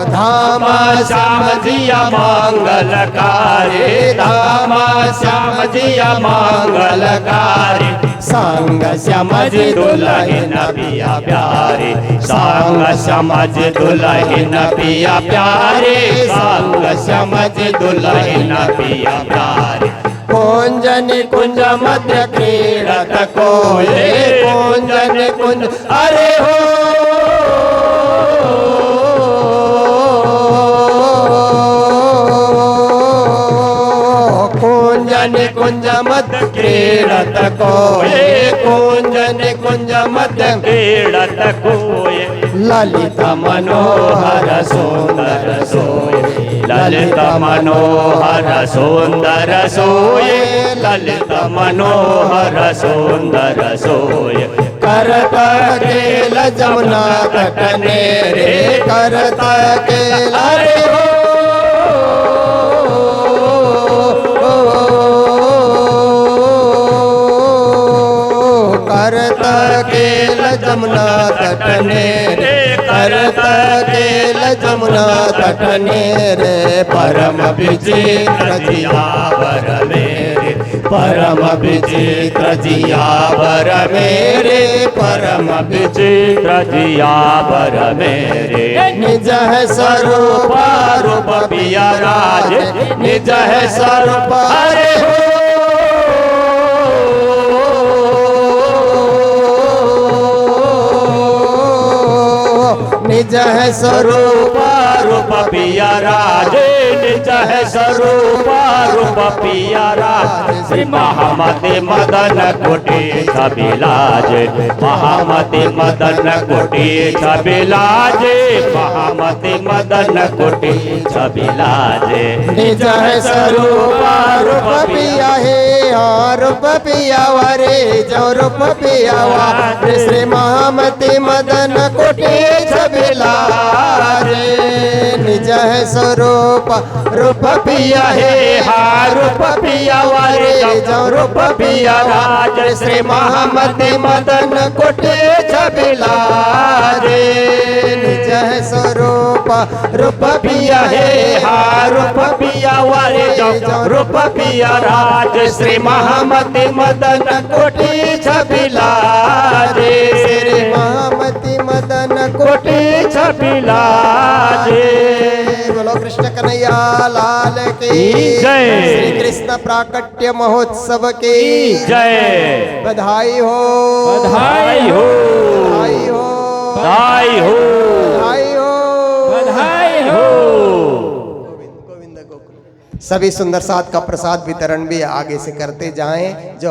धाम श्याम जिया मंगलकारी। धाम श्याम जिया मंगलकारी। संग समझ दुल्हन पिया प्यारे। संग समझ दुल्हन पिया प्यारे। संग समझ दुल्हन पिया प्यारे। कुंज निकुंज मध्य क्रीड़त कोये। कुंज निकुंज अरे हो कुंज निकुंज मध्य क्रीड़त कोये। कुंज निकुंज मध्य क्रीड़त कोये। ललित मनोहर सुंदर सोये। ललित मनोहर सुंदर सोये। ललित मनोहर सुंदर सोये। करत केल जमुना तटने रे। करत केल अरे हो करत केल जमुना तटने रे। करत केल जमुना तटने रे। परम विचित्र जियावर मेरे। परम विचित्र जियावर मेरे। परम विचित्र जियावर मेरे। निज है स्वरूप रूप पिया राज। निज है स्वरूप अरे हो निज है स्वरूप रूप पिया राज। निज है स्वरूप रूप पिया राज। श्री महामति मदन कोटि छबिलाज। महामति मदन कोटि छबिलाज। महामति मदन कोटि छबिलाज। निज है स्वरूप रूप पिया है। हाँ रूप पिया वरे जो रूप पिया रे। श्री महामति मदन कोटि छबिलाज। निज है स्वरूप रूप पिया है। हाँ रूप पिया वारे जो रूप पिया राज। श्री महामति मदन कोटि छबिलाज। निज है स्वरूप रूप पिया है। हाँ रूप पिया वारे जो रूप पिया राज। श्री महामति मदन कोटि छबिलाज। श्री महामति मदन कोटि छबिलाज। बोलो कृष्ण कन्हैया लाल की जय। श्री कृष्ण प्राकट्य महोत्सव की जय। बधाई हो बधाई हो बधाई हो बधाई हो बधाई हो बधाई हो। गोविंद गोविंद गोकुल। सभी सुंदर साथ का प्रसाद वितरण भी आगे से करते जाएं। जो